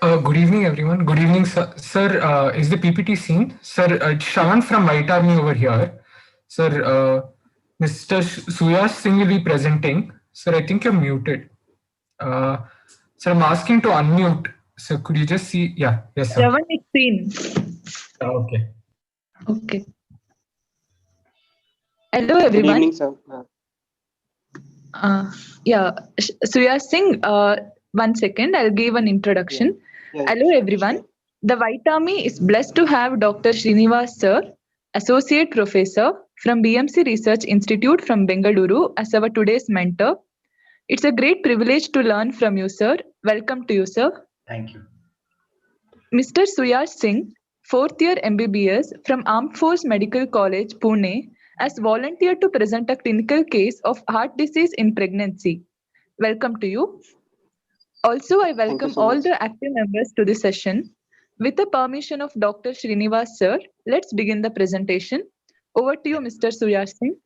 Good evening, everyone. Good evening, sir. Sir, is the PPT seen? Sir, it's Shravan from White Army over here. Sir, Mr. Suyash Singh will be presenting. Sir, I think you're muted. Uh, Sir, I'm asking to unmute. So could you just see? Yeah, yes, sir. Shravan is seen. Okay. Okay. Hello, Good everyone. evening, sir. Yeah, Suyash Singh, 1 second, I'll give an introduction. Yeah, Hello, everyone. sure. The White Army is blessed to have Dr. Srinivas, sir, Associate Professor from BMC Research Institute from Bengaluru, as our today's mentor. It's a great privilege to learn from you, sir. Welcome to you, sir. Thank you. Mr. Suyash Singh, fourth year MBBS from Armed Force Medical College, Pune, has volunteered to present a clinical case of heart disease in pregnancy. Welcome to you. Also, I Thank you welcome so all much. the active members to this session. With the permission of Dr. Srinivas, sir, let's begin the presentation. Over to you, Mr. Suyash Singh.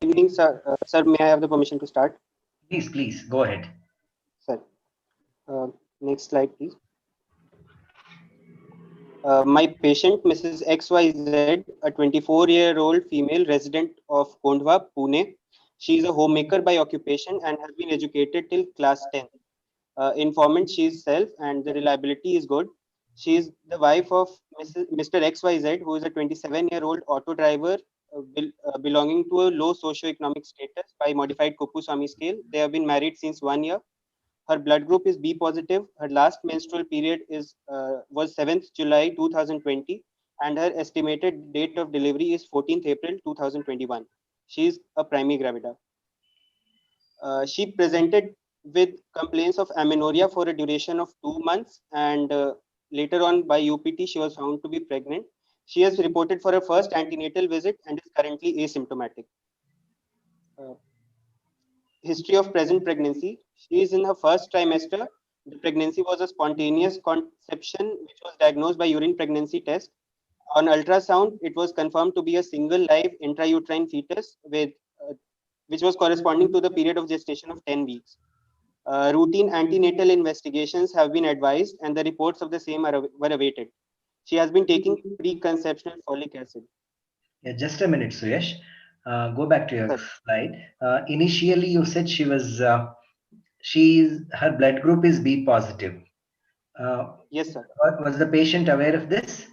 Good evening, sir. Sir, may I have the permission to start? Please, go ahead. Sir, next slide, please. My patient, Mrs. XYZ, a 24-year-old female resident of Kondwa, Pune. She is a homemaker by occupation and has been educated till class 10. Informant she is self and the reliability is good. She is the wife of Mr. XYZ, who is a 27-year-old auto driver belonging to a low socioeconomic status by modified Kupuswamy scale. They have been married since 1 year. Her blood group is B positive. Her last menstrual period was 7th July 2020, and her estimated date of delivery is 14th April 2021. She is a primary gravida. She presented with complaints of amenorrhea for a duration of 2 months, and later on by UPT she was found to be pregnant. She has reported for her first antenatal visit and is currently asymptomatic. Uh, History of present pregnancy. She is in her first trimester. The pregnancy was a spontaneous conception which was diagnosed by urine pregnancy test. On ultrasound, it was confirmed to be a single live intrauterine fetus with which was corresponding to the period of gestation of 10 weeks. Routine antenatal investigations have been advised and the reports of the same were awaited. She has been taking preconceptional folic acid. Yeah, just a minute, Suyash. Go back to your Sir. slide. Initially, you said her blood group is B positive. Yes, sir. Was the patient aware of this?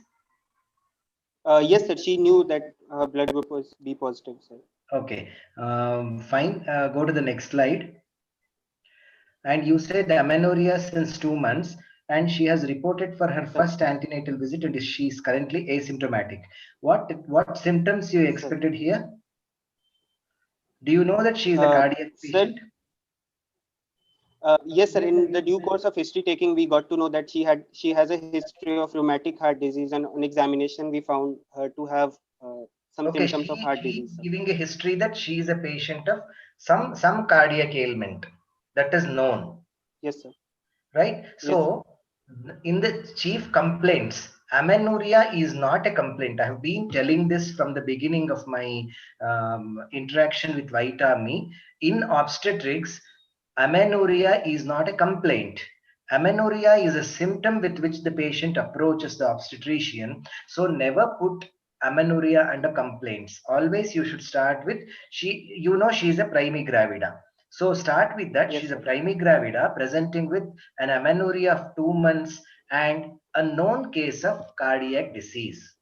Yes, sir. She knew that her blood group was B positive, sir. Okay, fine. Go to the next slide. And you said amenorrhea since 2 months, and she has reported for her first antenatal visit, and she is currently asymptomatic. What symptoms you expected here? Do you know that she is a cardiac patient? Yes, sir. In the due course of history taking, we got to know that she has a history of rheumatic heart disease, and on examination, we found her to have some symptoms of heart disease. She's giving a history that she is a patient of some cardiac ailment that is known. Yes, sir. Right. So, in the chief complaints, amenorrhea is not a complaint. I have been telling this from the beginning of my interaction with White Army. In obstetrics, amenorrhea is not a complaint. Amenorrhea is a symptom with which the patient approaches the obstetrician. So never put amenorrhea under complaints. Always you should start with she is a primary gravida. So start with that. She's a primary gravida presenting with an amenorrhea of 2 months and a known case of cardiac disease.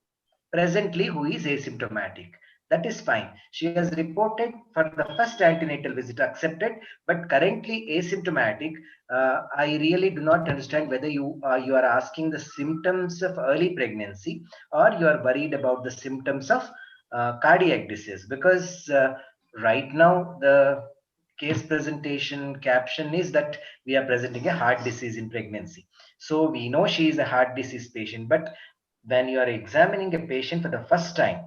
Presently, who is asymptomatic. That is fine. She has reported for the first antenatal visit accepted, but currently asymptomatic. I really do not understand whether you are asking the symptoms of early pregnancy or you are worried about the symptoms of cardiac disease, because right now the case presentation caption is that we are presenting a heart disease in pregnancy. So we know she is a heart disease patient, but when you are examining a patient for the first time,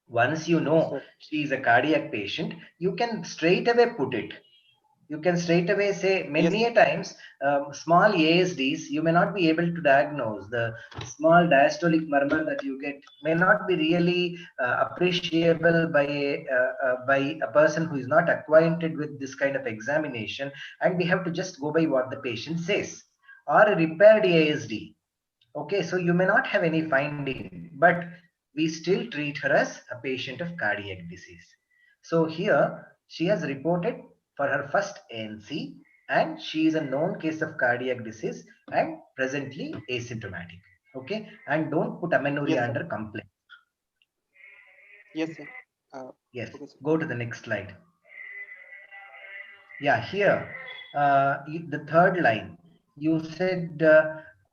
once you know she is a cardiac patient, you can straight away put it. You can straight away say many a times small ASDs you may not be able to diagnose. The small diastolic murmur that you get may not be really appreciable by a person who is not acquainted with this kind of examination, and we have to just go by what the patient says. Or a repaired ASD. Okay, so you may not have any finding, but we still treat her as a patient of cardiac disease. So here she has reported for her first ANC, and she is a known case of cardiac disease and presently asymptomatic. Okay, and don't put amenorrhea Yes, sir. under complaint. Yes, sir. Yes, Okay, sir. go to the next slide. Yeah, here, the third line, you said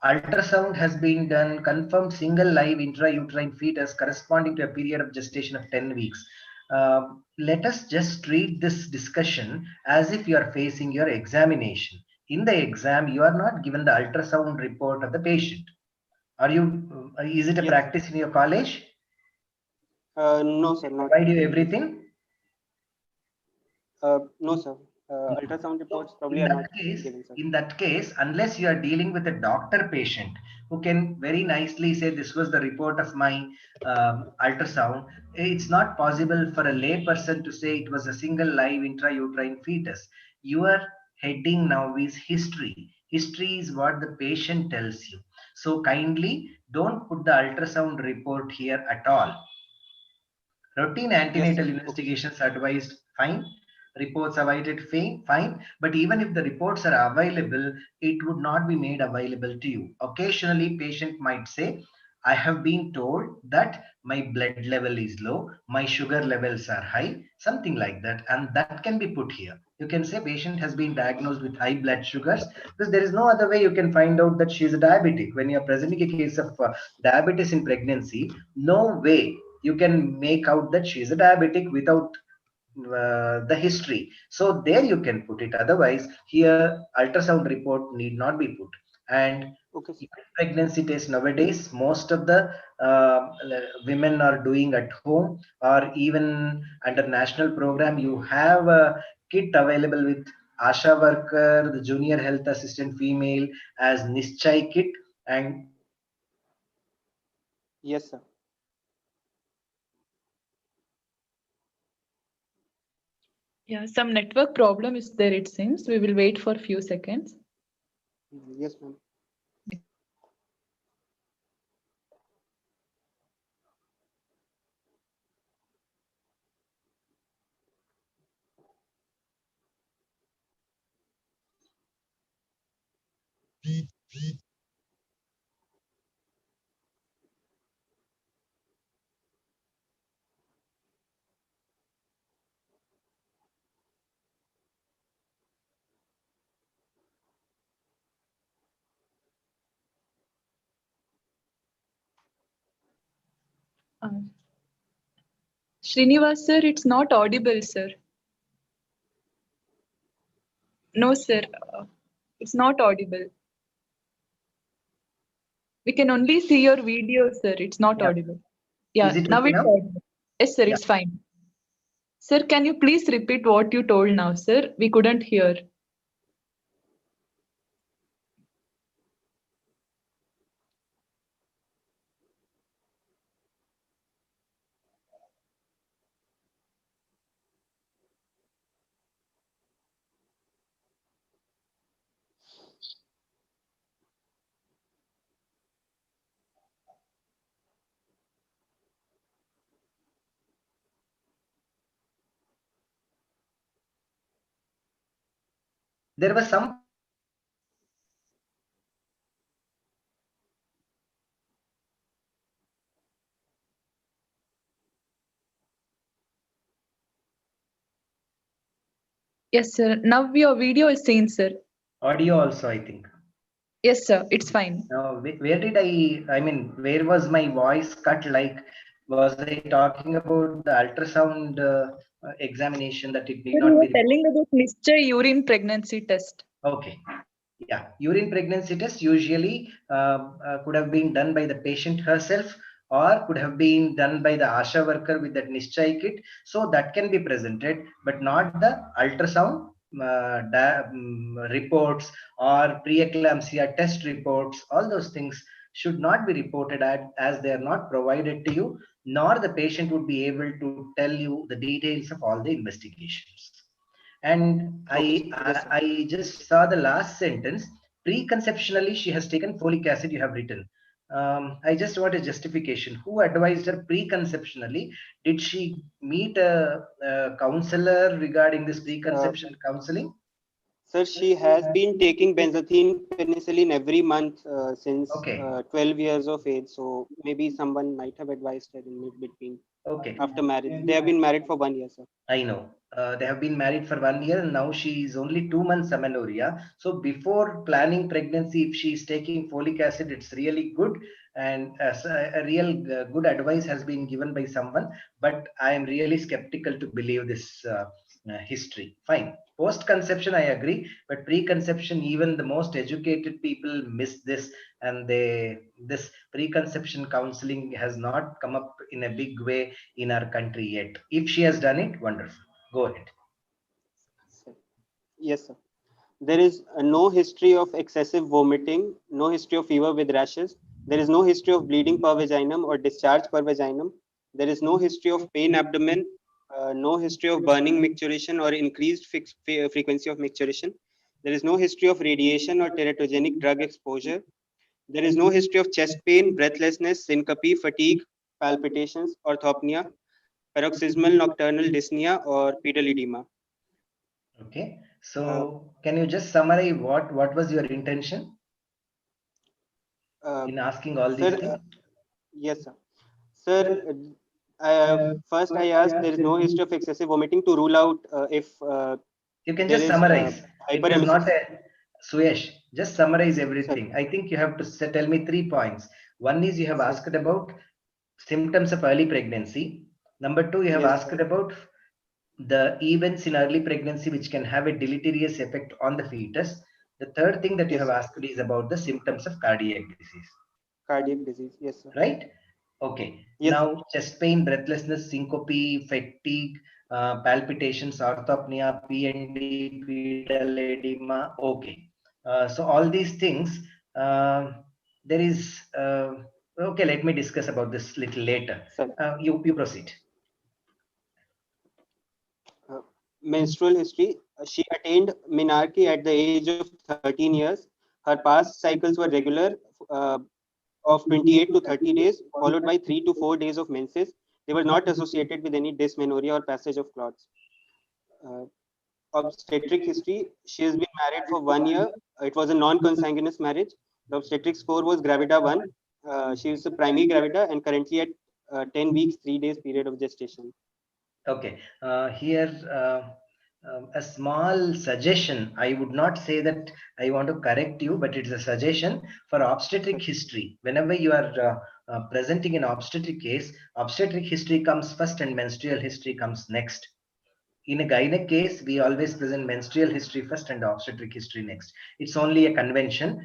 ultrasound has been done, confirmed single live intrauterine fetus corresponding to a period of gestation of 10 weeks. Let us just treat this discussion as if you are facing your examination. In the exam, you are not given the ultrasound report of the patient. Are you? Is it a Yes, practice in your college? no, sir, not Provide you really. everything? No, sir. No. Ultrasound reports So probably are not given, sir. in that case, unless you are dealing with a doctor patient who can very nicely say this was the report of my ultrasound, it's not possible for a lay person to say it was a single live intrauterine fetus. Your heading now is history. History is what the patient tells you. So kindly don't put the ultrasound report here at all. Routine Yes, antenatal sir. Okay, sir. investigations advised, fine. Reports awaited, fine. But even if the reports are available, it would not be made available to you. Occasionally, patient might say, I have been told that my blood level is low, my sugar levels are high, something like that. And that can be put here. You can say patient has been diagnosed with high blood sugars, because there is no other way you can find out that she is a diabetic. When you are presenting a case of diabetes in pregnancy, no way you can make out that she is a diabetic without the history. So there you can put it. Otherwise, here ultrasound report need not be put. And Okay, sir. pregnancy test nowadays, most of the women are doing at home, or even under national program, you have a kit available with ASHA worker, the junior health assistant female as Nischai kit, and Yes, sir. Yeah, some network problem is there, it seems. We will wait for a few seconds. Yes, ma'am. Srinivas sir, it's not audible, sir. No, sir. It's not audible. We can only see your video, sir. It's not yeah. audible. Yeah, Is it now okay it's now? audible. Yes, sir, Yeah. it's fine. Sir, can you please repeat what you told now, sir? We couldn't hear. There was some Yes, sir. Now your video is seen, sir. audio also, I think. Yes, sir. It's fine. Now, where did I mean, where was my voice cut? Like, was I talking about the ultrasound examination that it need Sir, you not were be? telling about Mr. Urine pregnancy test. Okay. Yeah. Urine pregnancy test usually could have been done by the patient herself, or could have been done by the ASHA worker with that Nischai kit. So that can be presented, but not the ultrasound reports or preeclampsia test reports, all those things should not be reported as they are not provided to you, nor the patient would be able to tell you the details of all the investigations. And Okay. Yes, sir. I just saw the last sentence. Preconceptionally, she has taken folic acid, you have written. I just want a justification. Who advised her preconceptionally? Did she meet a counselor regarding this Uh, preconception counseling? Sir, she has been taking benzathine penicillin every month since Okay, 12 years of age. So maybe someone might have advised her in mid between okay. after marriage. They have been married for 1 year, sir. I know. They have been married for 1 year and now she is only 2 months amenorrhea. So before planning pregnancy, if she is taking folic acid, it's really good. And as a real good advice has been given by someone. But I am really skeptical to believe this history. Fine. Post conception, I agree. But preconception, even the most educated people miss this. And this preconception counseling has not come up in a big way in our country yet. If she has done it, wonderful. Go ahead. Sir. Yes, sir. There is no history of excessive vomiting, no history of fever with rashes. There is no history of bleeding per vaginum or discharge per vaginum. There is no history of pain abdomen, no history of burning micturition or increased frequency of micturition. There is no history of radiation or teratogenic drug exposure. There is no history of chest pain, breathlessness, syncope, fatigue, palpitations, orthopnea, paroxysmal nocturnal dyspnea, or pedal edema. Okay. Uh, So can you just summarize what was your intention uh, in asking all these Sir, things? yes, sir. Sir, first I asked there is no history of excessive vomiting to rule out if You can there just is summarize. It is not hyperemesis. a Suyesh. Just summarize Sir, everything. I think you have to tell me 3 points. One is you have sir, asked about symptoms of early pregnancy. Number two, you have yes, asked about the events in early pregnancy which can have a deleterious effect on the fetus. The third thing that you yes, have sir. asked is about the symptoms of cardiac disease, Cardiac disease, yes, sir. right? Okay. Yes, sir. Now, chest pain, breathlessness, syncope, fatigue, palpitations, orthopnea, PND, pedal edema. Okay. So all these things, there is. Okay, let me discuss about this little later. Sir, You proceed. menstrual history. She attained menarche at the age of 13 years. Her past cycles were regular uh, of 28 to 30 days, followed by 3 to 4 days of menses. They were not associated with any dysmenorrhea or passage of clots. Uh, Obstetric history. She has been married for 1 year. It was a non-consanguineous marriage. The obstetric score was gravida 1. She is a primary gravida and currently at 10 weeks, 3 days period of gestation. Okay, here a small suggestion. I would not say that I want to correct you, but it's a suggestion for obstetric history. Whenever you are presenting an obstetric case, obstetric history comes first and menstrual history comes next. In a gynec case, we always present menstrual history first and obstetric history next. It's only a convention.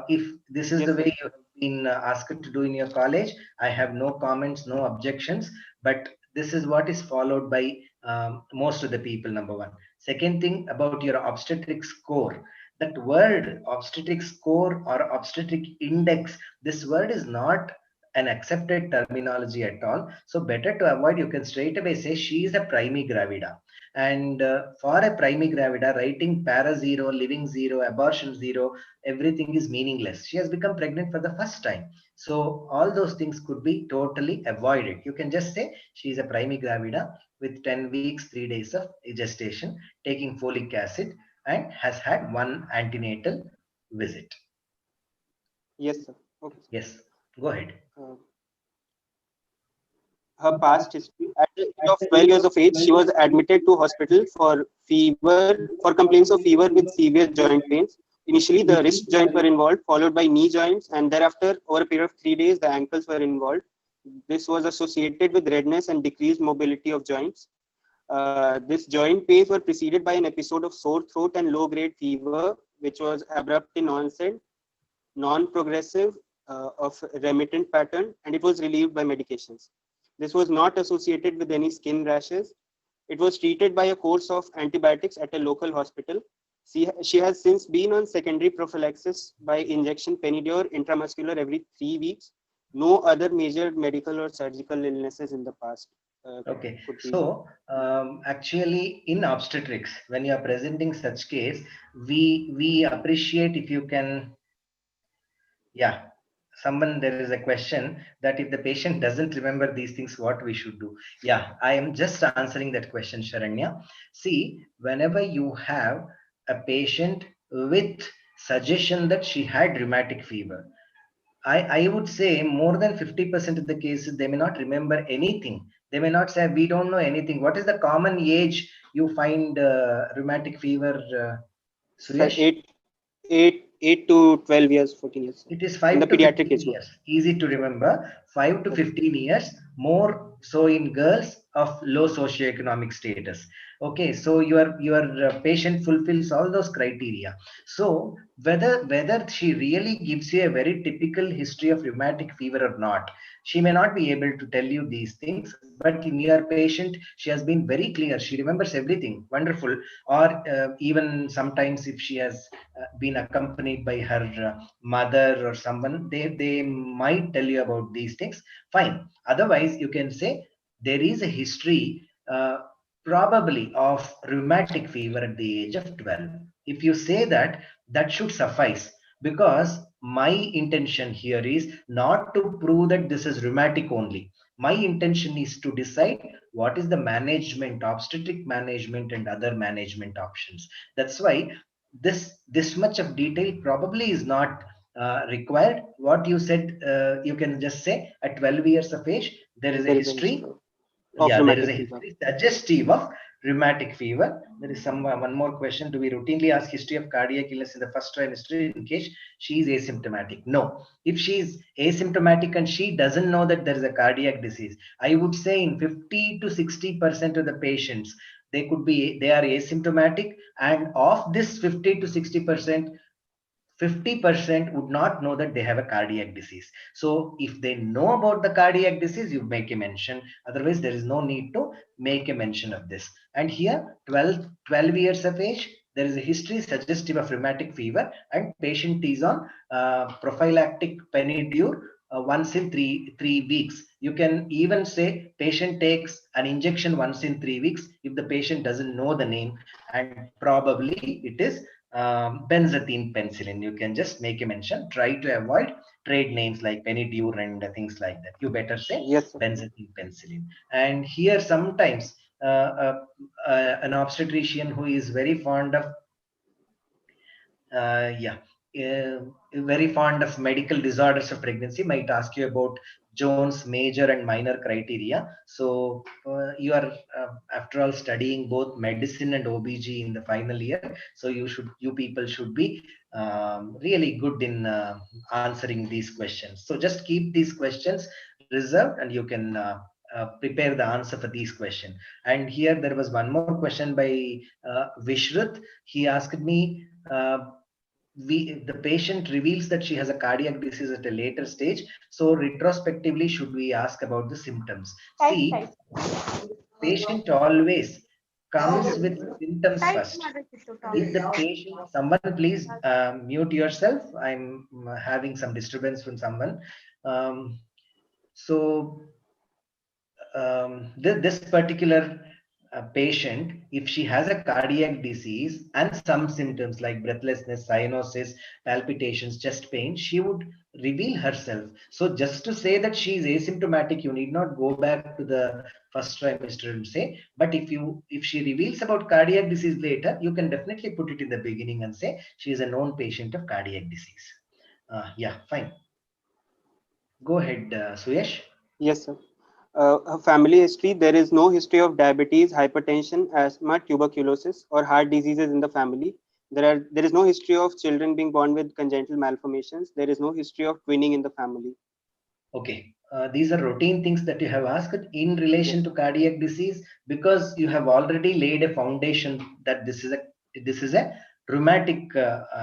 If this is the Yes, way sir. you have been asked to do in your college, I have no comments, no objections. But this is what is followed by most of the people. Number one. Second thing about your obstetric score. That word obstetric score or obstetric index, this word is not an accepted terminology at all. So better to avoid, you can straight away say she is a primigravida. And for a primigravida, writing para zero, living zero, abortion zero, everything is meaningless. She has become pregnant for the first time. So all those things could be totally avoided. You can just say she is a primigravida with 10 weeks, 3 days of gestation, taking folic acid, and has had one antenatal visit. Yes, sir. Okay, sir. Yes, go ahead. Uh, Her past history. At the age of 12 years of age, she was admitted to hospital for complaints of fever with severe joint pains. Initially, the wrist joints were involved, followed by knee joints, and thereafter, over a period of 3 days, the ankles were involved. This was associated with redness and decreased mobility of joints. This joint pains were preceded by an episode of sore throat and low-grade fever, which was abrupt in onset, non-progressive, of remittent pattern, and it was relieved by medications. This was not associated with any skin rashes. It was treated by a course of antibiotics at a local hospital. She has since been on secondary prophylaxis by injection Penidur intramuscular every 3 weeks. No other major medical or surgical illnesses in the past. Okay, so actually in obstetrics, when you are presenting such case, we appreciate if you can, yeah, someone, there is a question that if the patient doesn't remember these things, what we should do. Yeah, I am just answering that question, Sharanya. See, whenever you have a patient with suggestion that she had rheumatic fever, I would say more than 50% of the cases, they may not remember anything. They may not say, we don't know anything. What is the common age you find rheumatic fever, Sir, Suyash? 8 to 12 years, 14 years. It is In the 5 to pediatric 15 age group. years. Easy to remember. 5 to Okay. 15 years, more so in girls of low socioeconomic status. Okay, so your patient fulfills all those criteria. So whether she really gives you a very typical history of rheumatic fever or not, she may not be able to tell you these things. But in your patient, she has been very clear. She remembers everything. Wonderful. Or even sometimes if she has been accompanied by her mother or someone, they might tell you about these things. Fine. Otherwise, you can say there is a history probably of rheumatic fever at the age of 12. If you say that, that should suffice, because my intention here is not to prove that this is rheumatic only. My intention is to decide what is the management, obstetric management and other management options. That's why this much of detail probably is not required. What you said, you can just say at 12 years of age, there is a There is a history. history of Yeah, there is a rheumatic fever. history suggestive of rheumatic fever. There is some one more question. Do we routinely ask history of cardiac illness in the first trimester in case she is asymptomatic? No. If she is asymptomatic and she doesn't know that there is a cardiac disease, I would say in 50 to 60% of the patients, they are asymptomatic, and of this 50 to 60%, 50% would not know that they have a cardiac disease. So if they know about the cardiac disease, you make a mention. Otherwise, there is no need to make a mention of this. And here, 12 years of age, there is a history suggestive of rheumatic fever, and patient is on prophylactic Penidur once in three weeks. You can even say patient takes an injection once in 3 weeks if the patient doesn't know the name, and probably it is benzathine penicillin. You can just make a mention. Try to avoid trade names like Penidur and things like that. You better say Yes, sir. benzathine penicillin. And here sometimes an obstetrician who is very fond of very fond of medical disorders of pregnancy might ask you about Jones major and minor criteria. So you are after all studying both medicine and OBG in the final year. So you people should be really good in answering these questions. So just keep these questions reserved, and you can prepare the answer for these questions. And here there was one more question by Vishrut. He asked me, the patient reveals that she has a cardiac disease at a later stage, so retrospectively should we ask about the symptoms? See, patient always comes with symptoms first. If the patient, someone please mute yourself, I'm having some disturbance from someone. So this particular patient, if she has a cardiac disease and some symptoms like breathlessness, cyanosis, palpitations, chest pain, she would reveal herself. So just to say that she is asymptomatic, you need not go back to the first trimester and say. But if she reveals about cardiac disease later, you can definitely put it in the beginning and say she is a known patient of cardiac disease. Yeah, fine. Go ahead, Suyash. Yes, sir. Her family history, there is no history of diabetes, hypertension, asthma, tuberculosis, or heart diseases in the family. There is no history of children being born with congenital malformations. There is no history of twinning in the family. Okay, these are routine things that you have asked in relation to cardiac disease, because you have already laid a foundation that this is a rheumatic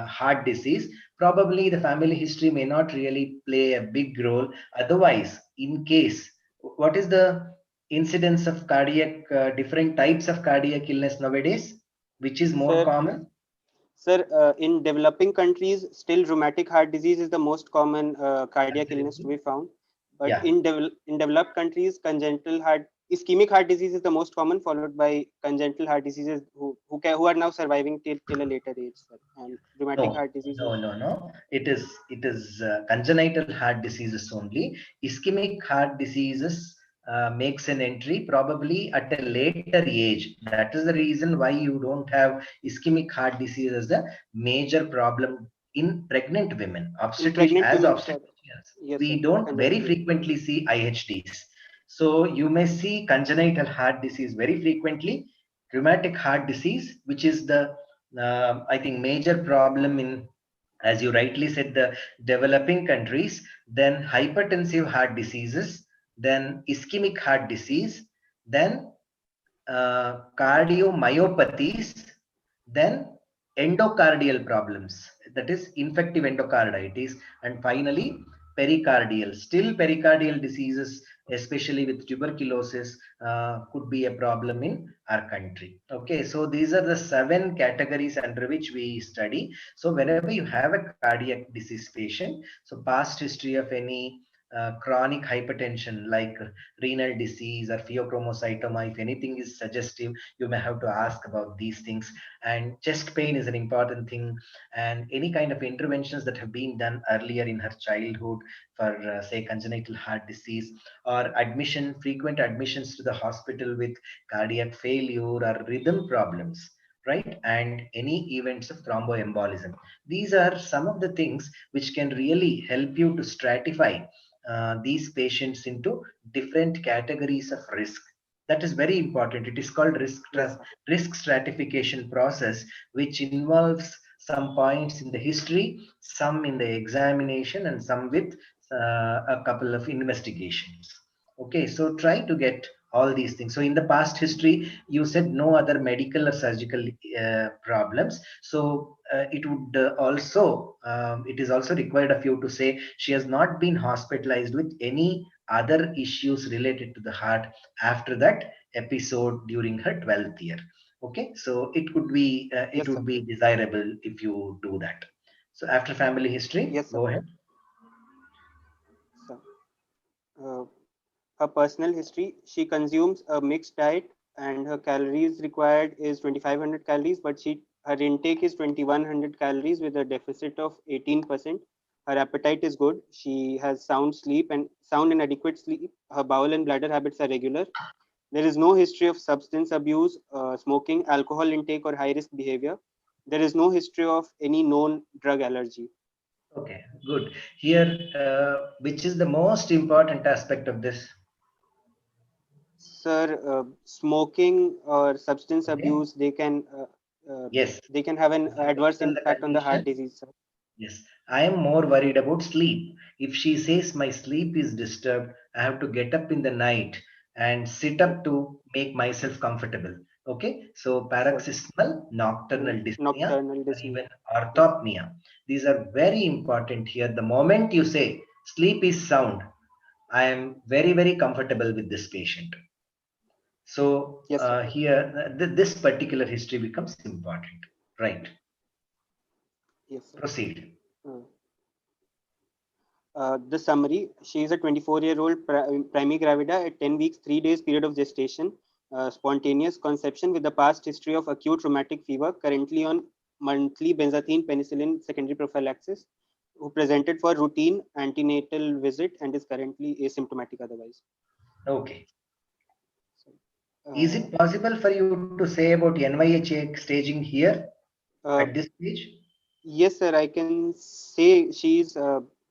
heart disease. Probably the family history may not really play a big role. Otherwise, in case, what is the incidence of cardiac, different types of cardiac illness nowadays? Which is more common? Sir, in developing countries, still rheumatic heart disease is the most common cardiac illness to be found. But Yeah. in developed countries, ischemic heart disease is the most common, followed by congenital heart diseases who are now surviving till a later age, sir. And rheumatic heart disease. No. It is congenital heart diseases only. Ischemic heart diseases makes an entry probably at a later age. That is the reason why you don't have ischemic heart disease as a major problem in pregnant women. Obstetricians, yes, we sir, don't very frequently see IHDs. So you may see congenital heart disease very frequently, rheumatic heart disease, which is the I think major problem in, as you rightly said, the developing countries, then hypertensive heart diseases, then ischemic heart disease, then cardiomyopathies, then endocardial problems, that is infective endocarditis, and finally pericardial. Still pericardial diseases, especially with tuberculosis, could be a problem in our country. Okay, so these are the 7 categories under which we study. So whenever you have a cardiac disease patient, so past history of any chronic hypertension like renal disease or pheochromocytoma, if anything is suggestive, you may have to ask about these things. And chest pain is an important thing, and any kind of interventions that have been done earlier in her childhood for say congenital heart disease, or frequent admissions to the hospital with cardiac failure or rhythm problems, right? And any events of thromboembolism. These are some of the things which can really help you to stratify these patients into different categories of risk. That is very important. It is called risk stratification process, which involves some points in the history, some in the examination, and some with a couple of investigations. Okay, so try to get all these things. So in the past history, you said no other medical or surgical problems. So it is also required of you to say she has not been hospitalized with any other issues related to the heart after that episode during her 12th year. Okay, so it could be it would be desirable if you do that. So after family history, yes, go ahead. Sir. Her personal history: she consumes a mixed diet and her calories required is 2500 calories, but her intake is 2100 calories with a deficit of 18%. Her appetite is good. She has sound and adequate sleep. Her bowel and bladder habits are regular. There is no history of substance abuse, smoking, alcohol intake, or high risk behavior. There is no history of any known drug allergy. Okay, good. Here, which is the most important aspect of this? Sir, smoking or substance Okay. abuse, Yes, they can have an adverse impact on the heart disease, sir. Yes, I am more worried about sleep. If she says my sleep is disturbed, I have to get up in the night and sit up to make myself comfortable. Okay, so paroxysmal nocturnal dyspnea Nocturnal or dyspnea. even orthopnea. These are very important here. The moment you say sleep is sound, I am very, very comfortable with this patient. So Yes, sir. here, this particular history becomes important, right? Yes, sir. Proceed. The summary: she is a 24-year-old primary gravida at 10 weeks, 3 days period of gestation, spontaneous conception with a past history of acute rheumatic fever, currently on monthly benzathine penicillin secondary prophylaxis, who presented for routine antenatal visit and is currently asymptomatic otherwise. Okay. Is it possible for you to say about NYHA staging here at this stage? Yes, sir. I can say she's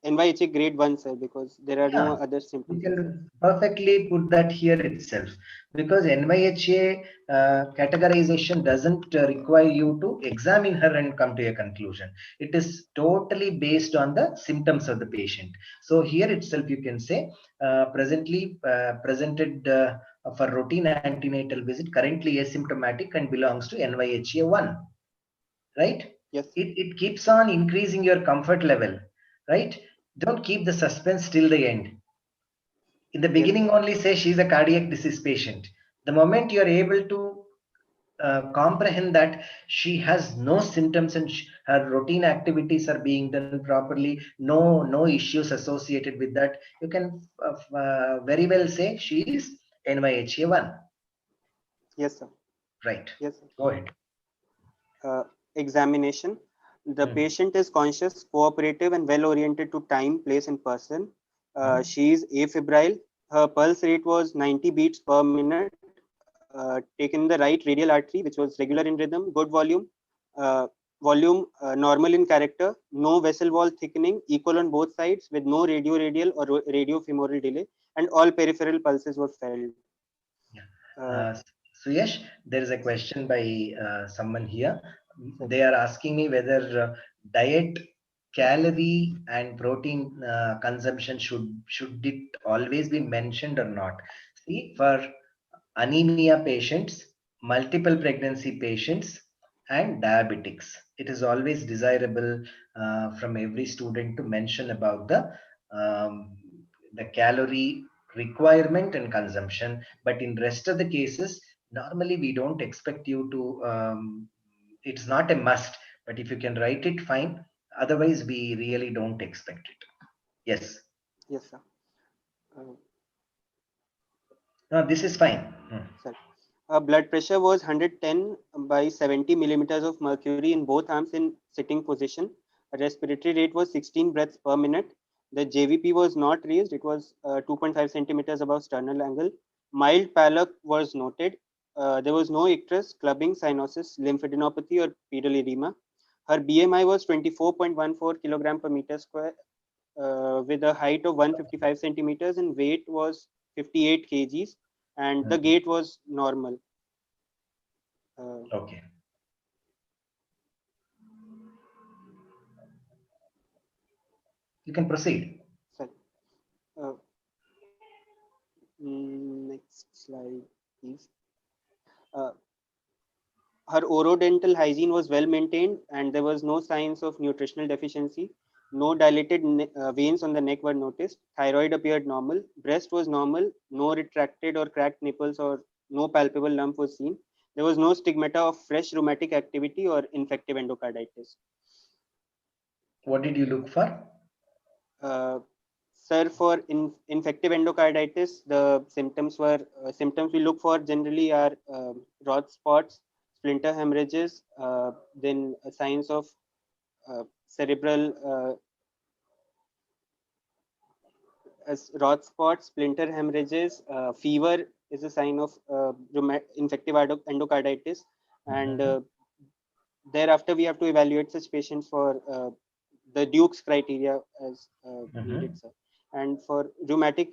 NYHA grade 1, sir, because there are no other symptoms. You can perfectly put that here itself, because NYHA categorization doesn't require you to examine her and come to a conclusion. It is totally based on the symptoms of the patient. So here itself you can say presently presented for routine antenatal visit, currently asymptomatic and belongs to NYHA 1, right? Yes. It keeps on increasing your comfort level, right? Don't keep the suspense till the end. In the beginning, only say she's a cardiac disease patient. The moment you are able to comprehend that she has no symptoms and her routine activities are being done properly, no issues associated with that, you can very well say she is NYHA1. Yes, sir. Right. Yes, sir. Go ahead. Examination. The patient is conscious, cooperative, and well oriented to time, place, and person. She is afebrile. Her pulse rate was 90 beats per minute. Taken the right radial artery, which was regular in rhythm, good volume, normal in character, no vessel wall thickening, equal on both sides, with no radio-radial or radio-femoral delay, and all peripheral pulses were felt. Suyash, there is a question by someone here. They are asking me whether diet, calorie, and protein consumption should it always be mentioned or not. See, for anemia patients, multiple pregnancy patients, and diabetics, it is always desirable from every student to mention about the calorie requirement and consumption. But in rest of the cases, normally we don't expect you to. It's not a must, but if you can write it, fine. Otherwise, we really don't expect it. Yes. Yes, sir. No, this is fine. Blood pressure was 110 by 70 millimeters of mercury in both arms in sitting position. Respiratory rate was 16 breaths per minute. The JVP was not raised. It was 2.5 centimeters above sternal angle. Mild pallor was noted. There was no icterus, clubbing, cyanosis, lymphadenopathy, or pedal edema. Her BMI was 24.14 kilogram per meter square, with a height of 155 centimeters, and weight was 58 kgs, and the gait was normal. Okay. You can proceed. Sorry. Next slide, please. Her orodental hygiene was well maintained, and there was no signs of nutritional deficiency. No dilated veins on the neck were noticed. Thyroid appeared normal. Breast was normal. No retracted or cracked nipples, or no palpable lump was seen. There was no stigmata of fresh rheumatic activity or infective endocarditis. What did you look for? Sir, for infective endocarditis, the symptoms we look for generally are Roth spots, splinter hemorrhages, then signs of cerebral Roth spots, splinter hemorrhages, fever is a sign of infective endocarditis, and thereafter we have to evaluate such patients for the Duke's criteria as needed, sir. And for rheumatic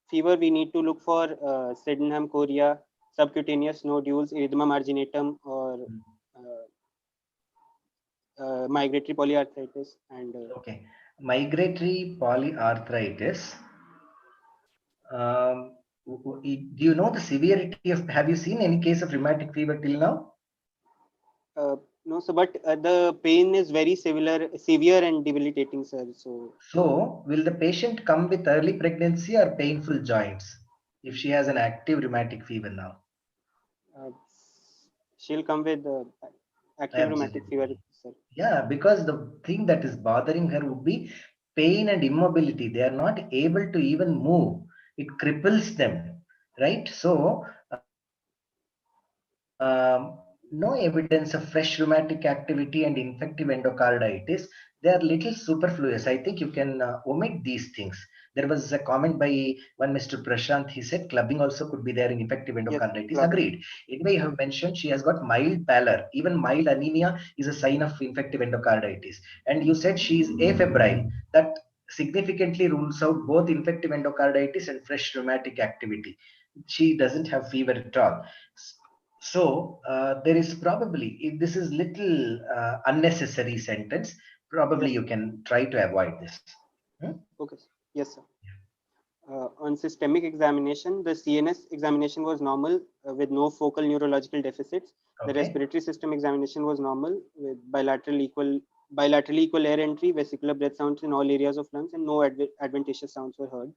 fever, we need to look for Sydenham chorea, subcutaneous nodules, erythema marginatum, or migratory polyarthritis. And okay, migratory polyarthritis. Do you know the severity of? Have you seen any case of rheumatic fever till now? No, sir, but the pain is very severe and debilitating, sir. So, will the patient come with early pregnancy or painful joints if she has an active rheumatic fever now? She'll come with active rheumatic fever, sir. Yeah, because the thing that is bothering her would be pain and immobility. They are not able to even move. It cripples them, right? So, no evidence of fresh rheumatic activity and infective endocarditis. They are little superfluous. I think you can omit these things. There was a comment by one Mr. Prashant. He said clubbing also could be there in infective endocarditis. Yes, agreed. Anyway, you have mentioned she has got mild pallor. Even mild anemia is a sign of infective endocarditis. And you said she is afebrile. That significantly rules out both infective endocarditis and fresh rheumatic activity. She doesn't have fever at all. So there is probably, if this is little unnecessary sentence, probably you can try to avoid this. Okay. Yes, sir. On systemic examination, the CNS examination was normal with no focal neurological deficits. The respiratory system examination was normal with bilateral equal bilaterally equal air entry, vesicular breath sounds in all areas of lungs, and no adventitious sounds were heard.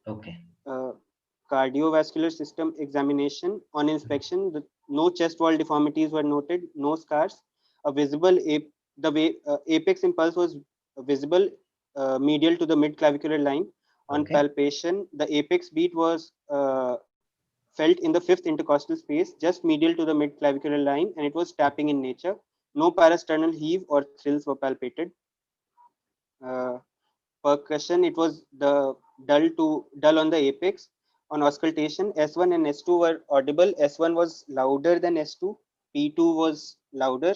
Okay. Cardiovascular system examination. On inspection, no chest wall deformities were noted, no scars. A visible apex impulse was visible medial to the mid-clavicular line. On Okay. palpation, the apex beat was felt in the fifth intercostal space, just medial to the mid-clavicular line, and it was tapping in nature. No parasternal heave or thrills were palpated. Percussion, it was the dull on the apex. On auscultation, S1 and S2 were audible. S1 was louder than S2. P2 was louder,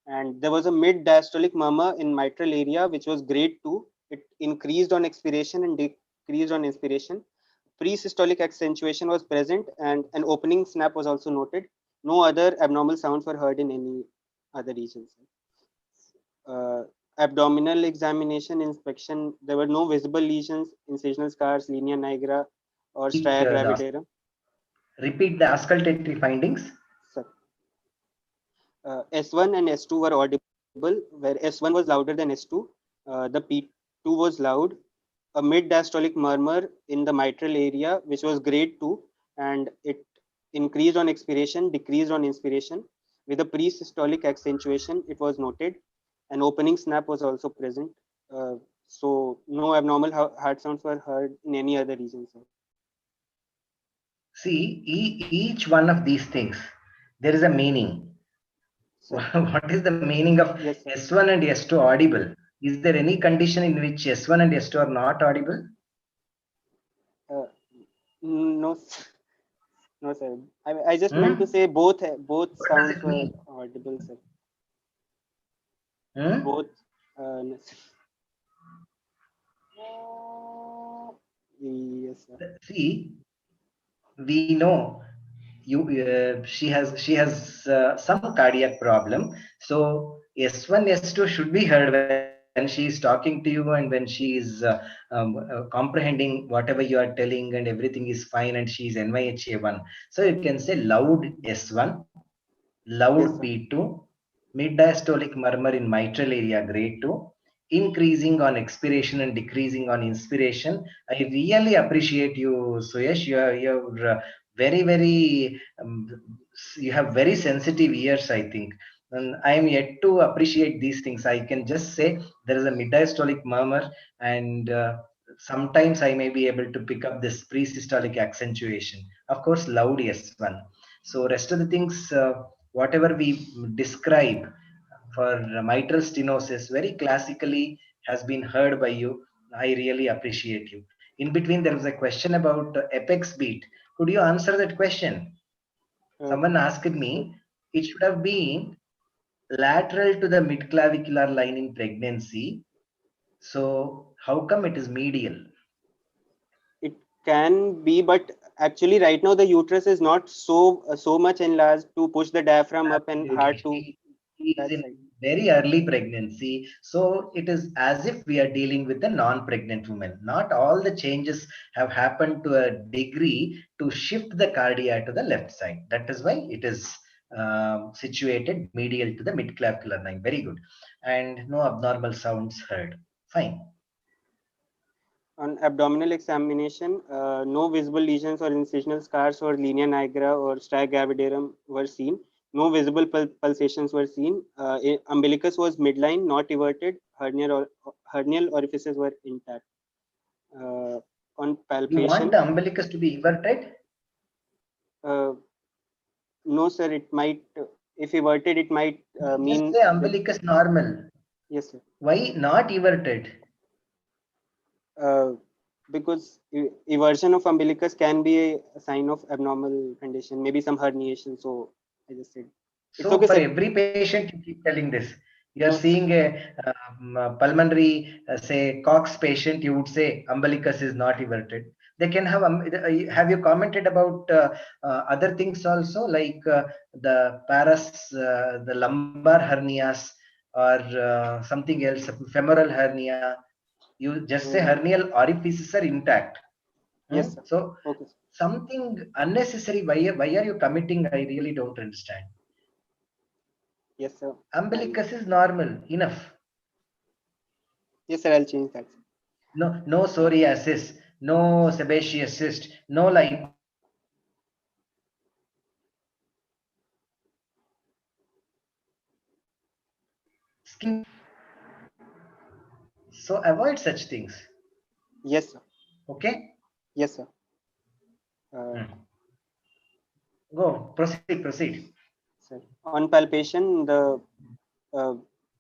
and there was a mid diastolic murmur in mitral area, which was grade 2. It increased on expiration and decreased on inspiration. Pre-systolic accentuation was present, and an opening snap was also noted. No other abnormal sounds were heard in any other regions. Abdominal examination inspection, there were no visible lesions, incisional scars, linea nigra, or stria gravidarum. Repeat the auscultatory findings. Sir. S1 and S2 were audible, where S1 was louder than S2. The P2 was loud. A mid diastolic murmur in the mitral area, which was grade 2, and it increased on expiration, decreased on inspiration. With a pre-systolic accentuation, it was noted. An opening snap was also present. So no abnormal heart sounds were heard in any other region. Sir. See, each one of these things, there is a meaning. Sir. What is the meaning of S1 and S2 audible? Is there any condition in which S1 and S2 are not audible? No, no, sir. I just meant to say both sounds were audible, sir. Both. Yes, sir. See, we know she has some cardiac problem. So S1, S2 should be heard when she is talking to you and when she is comprehending whatever you are telling, and everything is fine, and she is NYHA1. So you can say loud S1, loud P2, mid diastolic murmur in mitral area grade 2, increasing on expiration and decreasing on inspiration. I really appreciate you, Suyash. You're very you have very sensitive ears, I think, and I am yet to appreciate these things. I can just say there is a mid diastolic murmur, and sometimes I may be able to pick up this pre-systolic accentuation. Of course, loud S1. So rest of the things, whatever we describe for mitral stenosis very classically has been heard by you. I really appreciate you. In between, there was a question about apex beat. Could you answer that question? Someone asked me, it should have been lateral to the midclavicular line in pregnancy. So how come it is medial? It can be, but actually right now the uterus is not so much enlarged to push the diaphragm up and heart to that in side. Very early pregnancy, so it is as if we are dealing with a non-pregnant woman. Not all the changes have happened to a degree to shift the cardia to the left side. That is why it is situated medial to the midclavicular line. Very good. And no abnormal sounds heard. Fine. On abdominal examination, no visible lesions or incisional scars or linea nigra or stria gravidarum were seen. No visible pulsations were seen. Umbilicus was midline, not everted. Hernial orifices were intact. On palpation, you want the umbilicus to be everted? No, sir. It might, if everted, it might mean. Just say umbilicus normal. Yes, sir. Why not everted? Because eversion of umbilicus can be a sign of abnormal condition, maybe some herniation. So I just said. It's so okay, for sir. Every patient, you keep telling this. You are seeing a pulmonary, say, Cox patient, you would say umbilicus is not everted. They can have. Have you commented about other things also, like the the lumbar hernias, or something else, femoral hernia? You just say hernial orifices are intact. Yes, sir. So okay. Something unnecessary. Why are you committing? I really don't understand. Yes, sir. Umbilicus is normal enough. Yes, sir. I'll change that. No psoriasis, no sebaceous cyst, no skin. So avoid such things. Yes, sir. Okay. Yes, sir. Uh, Go, proceed. Sir. On palpation, the uh,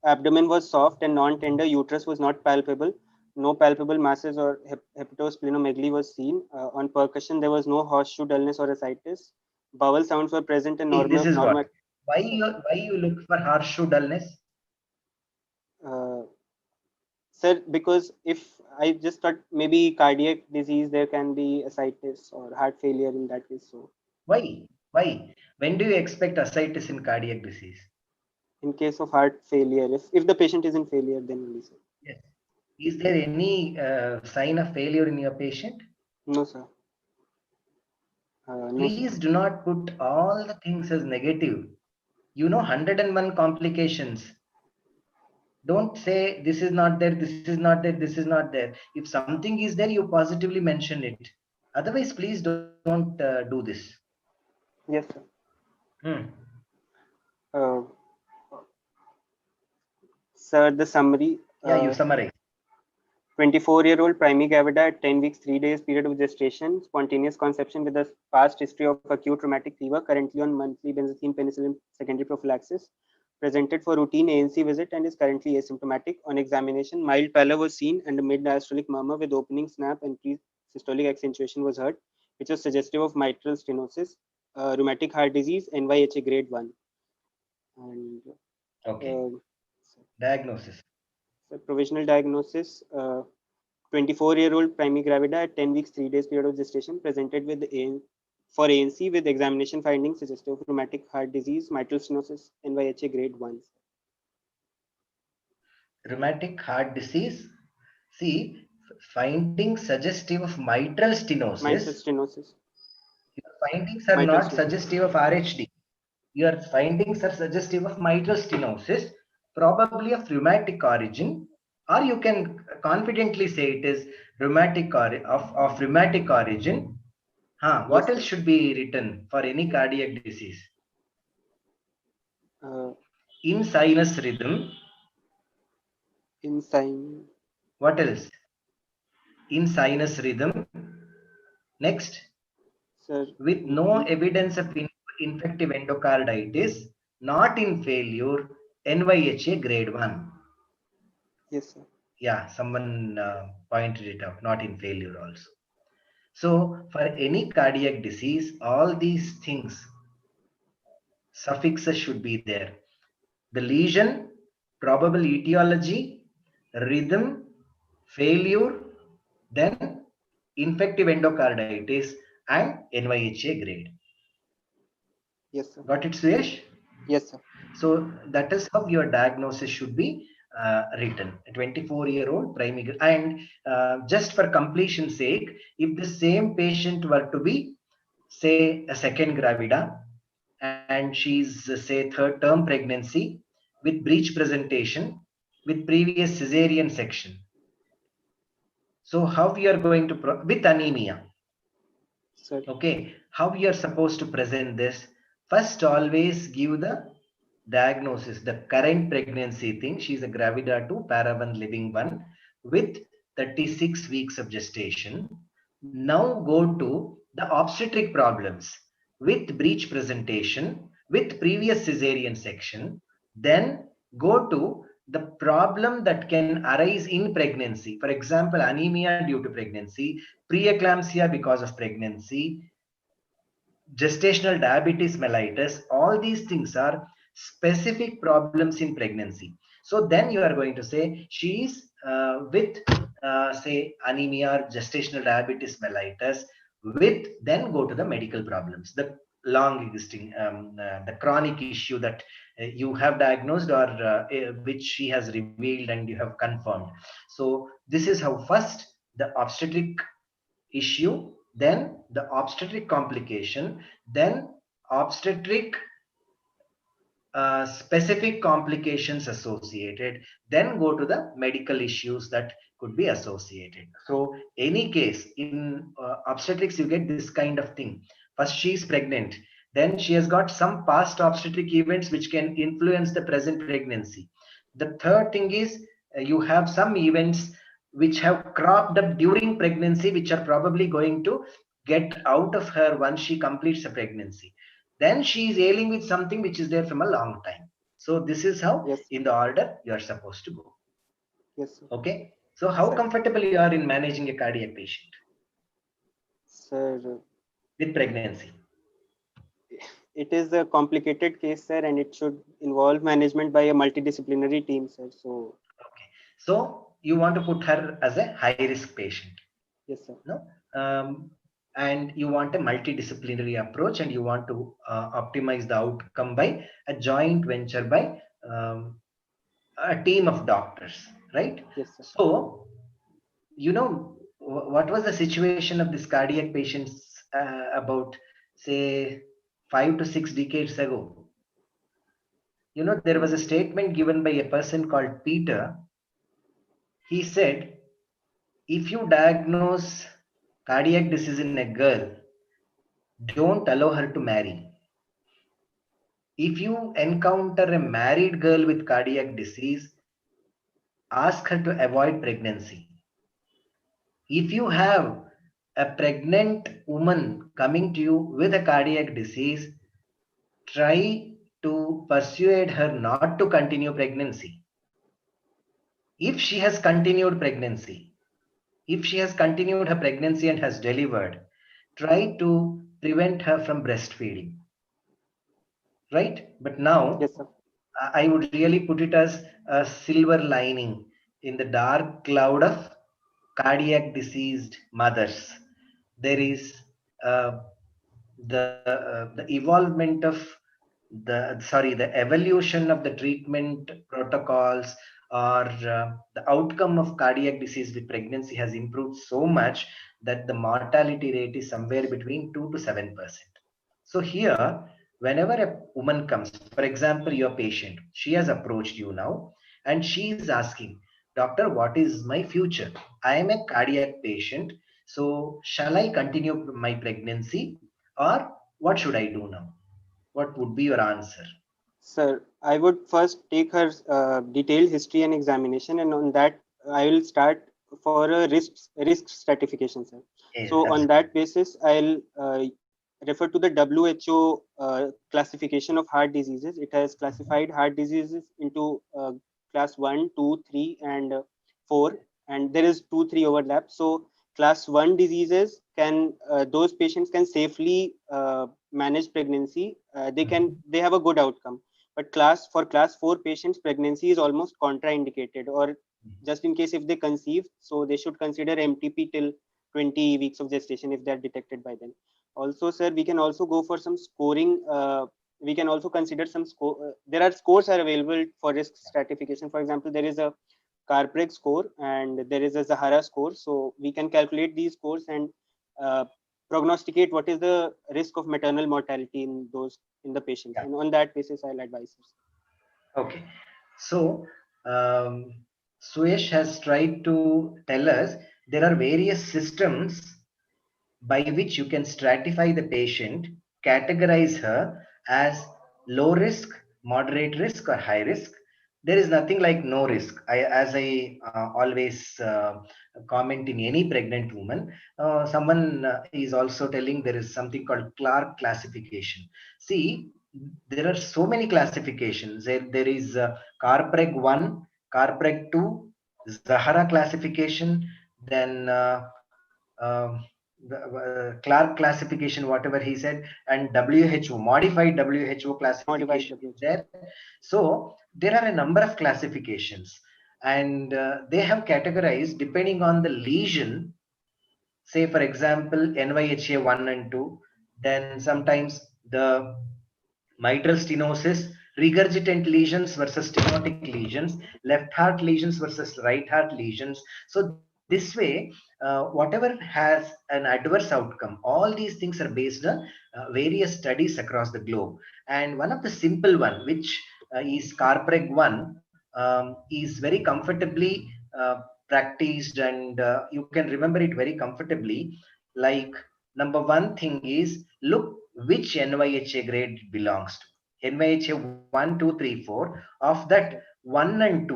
abdomen was soft and non-tender. Uterus was not palpable. No palpable masses or hepatosplenomegaly was seen. On percussion, there was no horseshoe dullness or ascites. Bowel sounds were present and See, this is what. normal. Why you look for horseshoe dullness? Uh, Sir, because if I just thought maybe cardiac disease, there can be ascites or heart failure in that case. So, Why? Why? When do you expect ascites in cardiac disease? in case of heart failure, if the patient is in failure, then only, sir. Yes. Is there any sign of failure in your patient? No, sir. No, sir. Please do not put all the things as negative. 101 complications. Don't say this is not there, this is not there, this is not there. If something is there, you positively mention it. Otherwise, please don't do this. Yes, sir. Hmm. Uh, Sir, the summary. Yeah, you summarize. 24-year-old primary gravida at 10 weeks, 3 days period of gestation, spontaneous conception with a past history of acute rheumatic fever, currently on monthly benzathine penicillin secondary prophylaxis, presented for routine ANC visit and is currently asymptomatic. On examination, mild pallor was seen and a mid-diastolic murmur with opening snap and pre-systolic accentuation was heard, which was suggestive of mitral stenosis, rheumatic heart disease, NYHA grade 1. And Okay. uh, Diagnosis. so provisional diagnosis. 24-year-old primary gravida at 10 weeks, 3 days period of gestation presented with for ANC with examination findings suggestive of rheumatic heart disease, mitral stenosis, NYHA grade 1. Rheumatic heart disease. See, findings suggestive of mitral Mitral stenosis. stenosis. Your findings are Mitral not stenosis. suggestive of RHD. Your findings are suggestive of mitral stenosis, probably of rheumatic origin, or you can confidently say it is of rheumatic origin. What Yes, else sir. should be written for any cardiac disease? Uh, In sinus rhythm. in sign. What else? In sinus rhythm. Next, Sir, with no evidence of infective endocarditis, not in failure, NYHA grade 1. yes, sir. Yeah, someone pointed it out, not in failure also. So for any cardiac disease, all these things, suffixes should be there. The lesion, probable etiology, rhythm, failure, then infective endocarditis and NYHA grade. Yes, sir. Got it, Suyash? Yes, sir. So that is how your diagnosis should be written. A 24-year-old primary, and just for completion sake, if the same patient were to be, say, a second gravida, and she's say third term pregnancy with breech presentation with previous cesarean section. So how we are going to with anemia? Sir. Okay, how we are supposed to present this? First, always give the diagnosis, the current pregnancy thing. She's a gravida 2, para 1, living 1 with 36 weeks of gestation. Now go to the obstetric problems with breech presentation, with previous cesarean section. Then go to the problem that can arise in pregnancy. For example, anemia due to pregnancy, preeclampsia because of pregnancy, gestational diabetes mellitus. All these things are specific problems in pregnancy. So then you are going to say she is with say anemia or gestational diabetes mellitus, with then go to the medical problems, the long existing the chronic issue that you have diagnosed or which she has revealed and you have confirmed. So this is how first the obstetric issue, then the obstetric complication, then obstetric specific complications associated, then go to the medical issues that could be associated. So any case in obstetrics, you get this kind of thing. First she is pregnant, then she has got some past obstetric events which can influence the present pregnancy. The third thing is you have some events which have cropped up during pregnancy, which are probably going to get out of her once she completes the pregnancy. Then she is ailing with something which is there from a long time. So this is how Yes. in the order you are supposed to go. Yes, sir. Okay. So how Sir. comfortable you are in managing a cardiac patient Sir, with pregnancy? it is a complicated case, sir, and it should involve management by a multidisciplinary team, sir. So, Okay. So you want to put her as a high risk patient. yes, sir. No? And you want a multidisciplinary approach, and you want to optimize the outcome by a joint venture by a team of doctors, right? Yes, sir. So, you know, what was the situation of this cardiac patients about, say, 5 to 6 decades ago? You know, there was a statement given by a person called Peter. He said, if you diagnose cardiac disease in a girl, don't allow her to marry. If you encounter a married girl with cardiac disease, ask her to avoid pregnancy. If you have a pregnant woman coming to you with a cardiac disease, try to persuade her not to continue pregnancy. If she has continued pregnancy, if she has continued her pregnancy and has delivered, try to prevent her from breastfeeding. Right? But now, Yes, sir. I would really put it as a silver lining in the dark cloud of cardiac diseased mothers. There is the evolvement of the evolution of the treatment protocols, or the outcome of cardiac disease with pregnancy has improved so much that the mortality rate is somewhere between 2 to 7%. So here, whenever a woman comes, for example, your patient, she has approached you now and she is asking, doctor, what is my future? I am a cardiac patient, so shall I continue my pregnancy, or what should I do now? What would be your answer? Sir, I would first take her detailed history and examination, and on that, I will start for a risk stratification, sir. Yes, So, on absolutely. that basis, I'll refer to the WHO classification of heart diseases. It has classified heart diseases into class 1, 2, 3, and 4, and there is 2, 3 overlap. So, class 1 diseases can those patients can safely manage pregnancy. They have a good outcome. But class 4 patients, pregnancy is almost contraindicated, or just in case if they conceive, so they should consider MTP till 20 weeks of gestation if they are detected by then. Also, sir, we can also go for some scoring. We can also consider some score. There are scores are available for risk stratification. For example, there is a Carpreg score and there is a Zahara score. So we can calculate these scores and prognosticate what is the risk of maternal mortality in the patients. Yeah. And on that basis, I'll advise you. Okay. So, Suyash has tried to tell us there are various systems by which you can stratify the patient, categorize her as low risk, moderate risk, or high risk. There is nothing like no risk. As I always comment in any pregnant woman, someone is also telling there is something called Clark classification. See, there are so many classifications. There is Carpreg 1, Carpreg 2, Zahara classification, then Clark classification, whatever he said, and WHO, modified WHO classification is there. So there are a number of classifications, and they have categorized depending on the lesion. Say, for example, NYHA 1 and 2, then sometimes the mitral stenosis, regurgitant lesions versus stenotic lesions, left heart lesions versus right heart lesions. So this way, whatever has an adverse outcome, all these things are based on various studies across the globe. And one of the simple one, which is Carpreg 1, is very comfortably practiced, and you can remember it very comfortably. Like, number one thing is, look which NYHA grade it belongs to. NYHA 1, 2, 3, 4. Of that, 1 and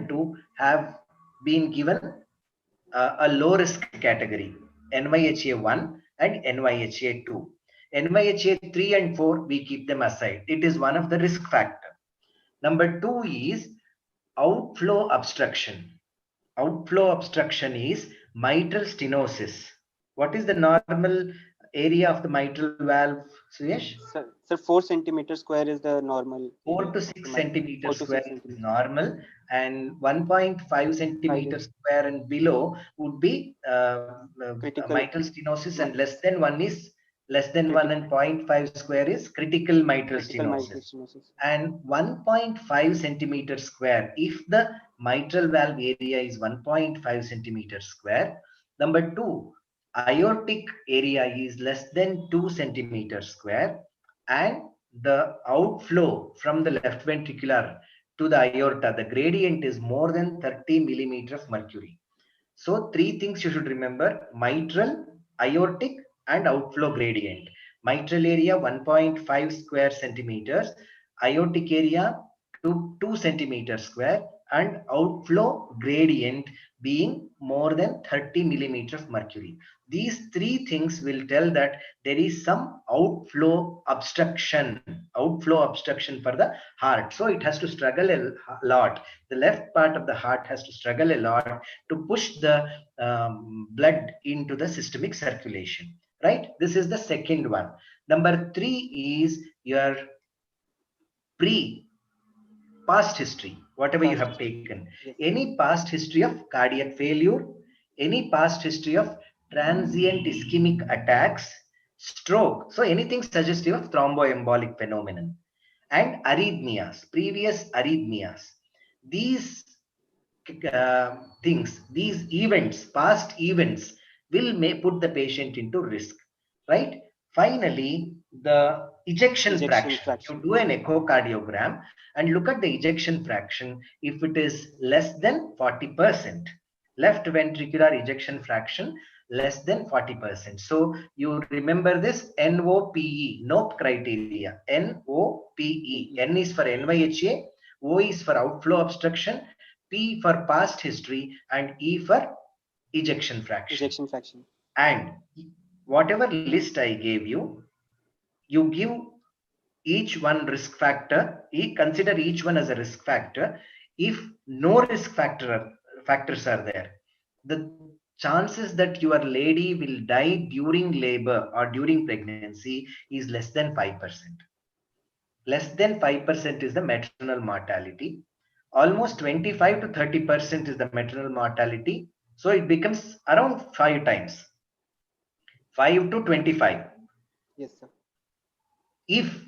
2 have been given a low risk category, NYHA 1 and NYHA 2. NYHA 3 and 4, we keep them aside. It is one of the risk factor. Number 2 is outflow obstruction. Outflow obstruction is mitral stenosis. What is the normal area of the mitral valve, Suyash? Sir, 4 centimeter square is the normal. 4 to 6 centimeters square is normal, and 1.5 centimeters square and below would be mitral stenosis, and less than 1 and 0.5 square is critical mitral stenosis. And 1.5 centimeters square, if the mitral valve area is 1.5 centimeters square. Number 2, aortic area is less than 2 centimeters square, and the outflow from the left ventricular to the aorta, the gradient is more than 30 millimeter of mercury. So 3 things you should remember: mitral, aortic, and outflow gradient. Mitral area 1.5 square centimeters, aortic area to 2 centimeters square, and outflow gradient being more than 30 millimeter of mercury. These 3 things will tell that there is some outflow obstruction for the heart. So it has to struggle a lot. The left part of the heart has to struggle a lot to push the blood into the systemic circulation, right? This is the second one. Number 3 is your past history, whatever you have taken. Any past history of cardiac failure, any past history of transient ischemic attacks, stroke, so anything suggestive of thromboembolic phenomenon, and arrhythmias, previous arrhythmias. These things, these events, past events, will put the patient into risk, right? Finally, the ejection fraction. You do an echocardiogram and look at the ejection fraction. If it is less than 40%, left ventricular ejection fraction less than 40%. So you remember this NOPE, NOPE criteria. NOPE. N is for NYHA, O is for outflow obstruction, P for past history, and E for ejection fraction. And whatever list I gave you, you give each one risk factor, consider each one as a risk factor. If no risk factors are there, the chances that your lady will die during labor or during pregnancy is less than 5%. Less than 5% is the maternal mortality. Almost 25 to 30% is the maternal mortality. So it becomes around 5 times. 5 to 25. Yes, sir. If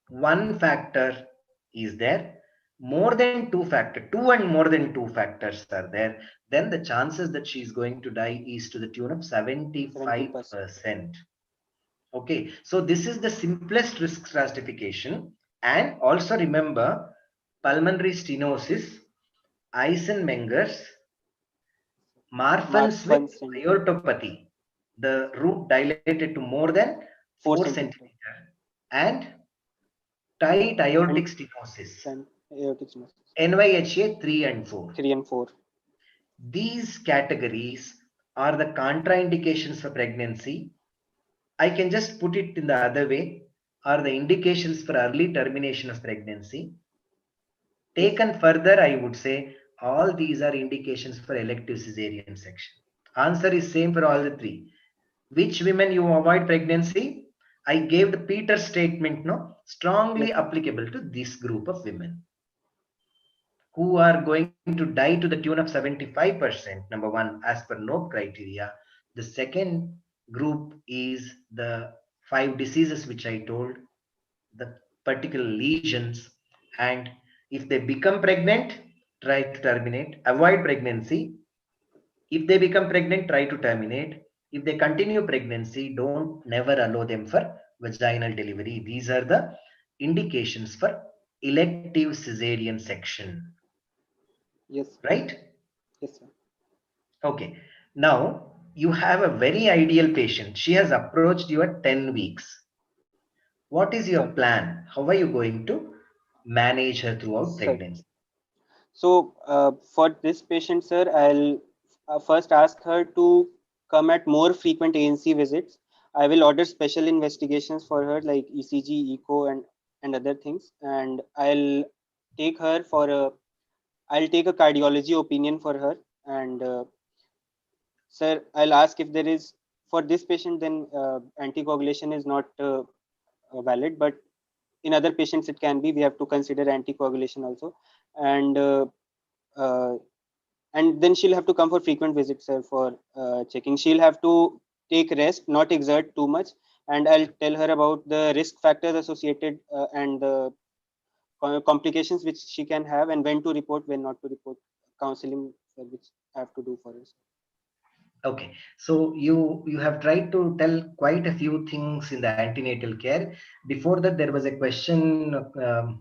one factor is there, more than 2 factors, 2 and more than 2 factors are there, then the chances that she is going to die is to the tune of 75%. Okay, so this is the simplest risk stratification. And also remember, pulmonary stenosis, Eisenmenger's, Marfan's aortopathy, the root dilated to more than 4 centimeter, and tight aortic stenosis, NYHA 3 and 4. These categories are the contraindications for pregnancy. I can just put it in the other way, are the indications for early termination of pregnancy. Taken further, I would say all these are indications for elective cesarean section. Answer is same for all the 3. Which women you avoid pregnancy? I gave the Peter statement, no, strongly applicable to this group of women who are going to die to the tune of 75%. Number 1, as per NOPE criteria. The second group is the 5 diseases which I told, the particular lesions, and if they become pregnant, try to terminate, avoid pregnancy. If they become pregnant, try to terminate. If they continue pregnancy, don't never allow them for vaginal delivery. These are the indications for elective cesarean section, Yes. right? Yes, sir. Okay. Now you have a very ideal patient. She has approached you at 10 weeks. What is your Sir. plan? How are you going to manage her throughout Sir. pregnancy? So for this patient, sir, I'll first ask her to come at more frequent ANC visits. I will order special investigations for her like ECG, echo, and other things, and take her for a I'll take a cardiology opinion for her, and sir, I'll ask if there is for this patient then anticoagulation is not valid, but in other patients it can be. We have to consider anticoagulation also, and uh, and then she'll have to come for frequent visits, sir, for checking. She'll have to take rest, not exert too much, and I'll tell her about the risk factors associated and the complications which she can have, and when to report, when not to report. Counseling, sir, which I have to do for her. Okay, so you have tried to tell quite a few things in the antenatal care. Before that, there was a question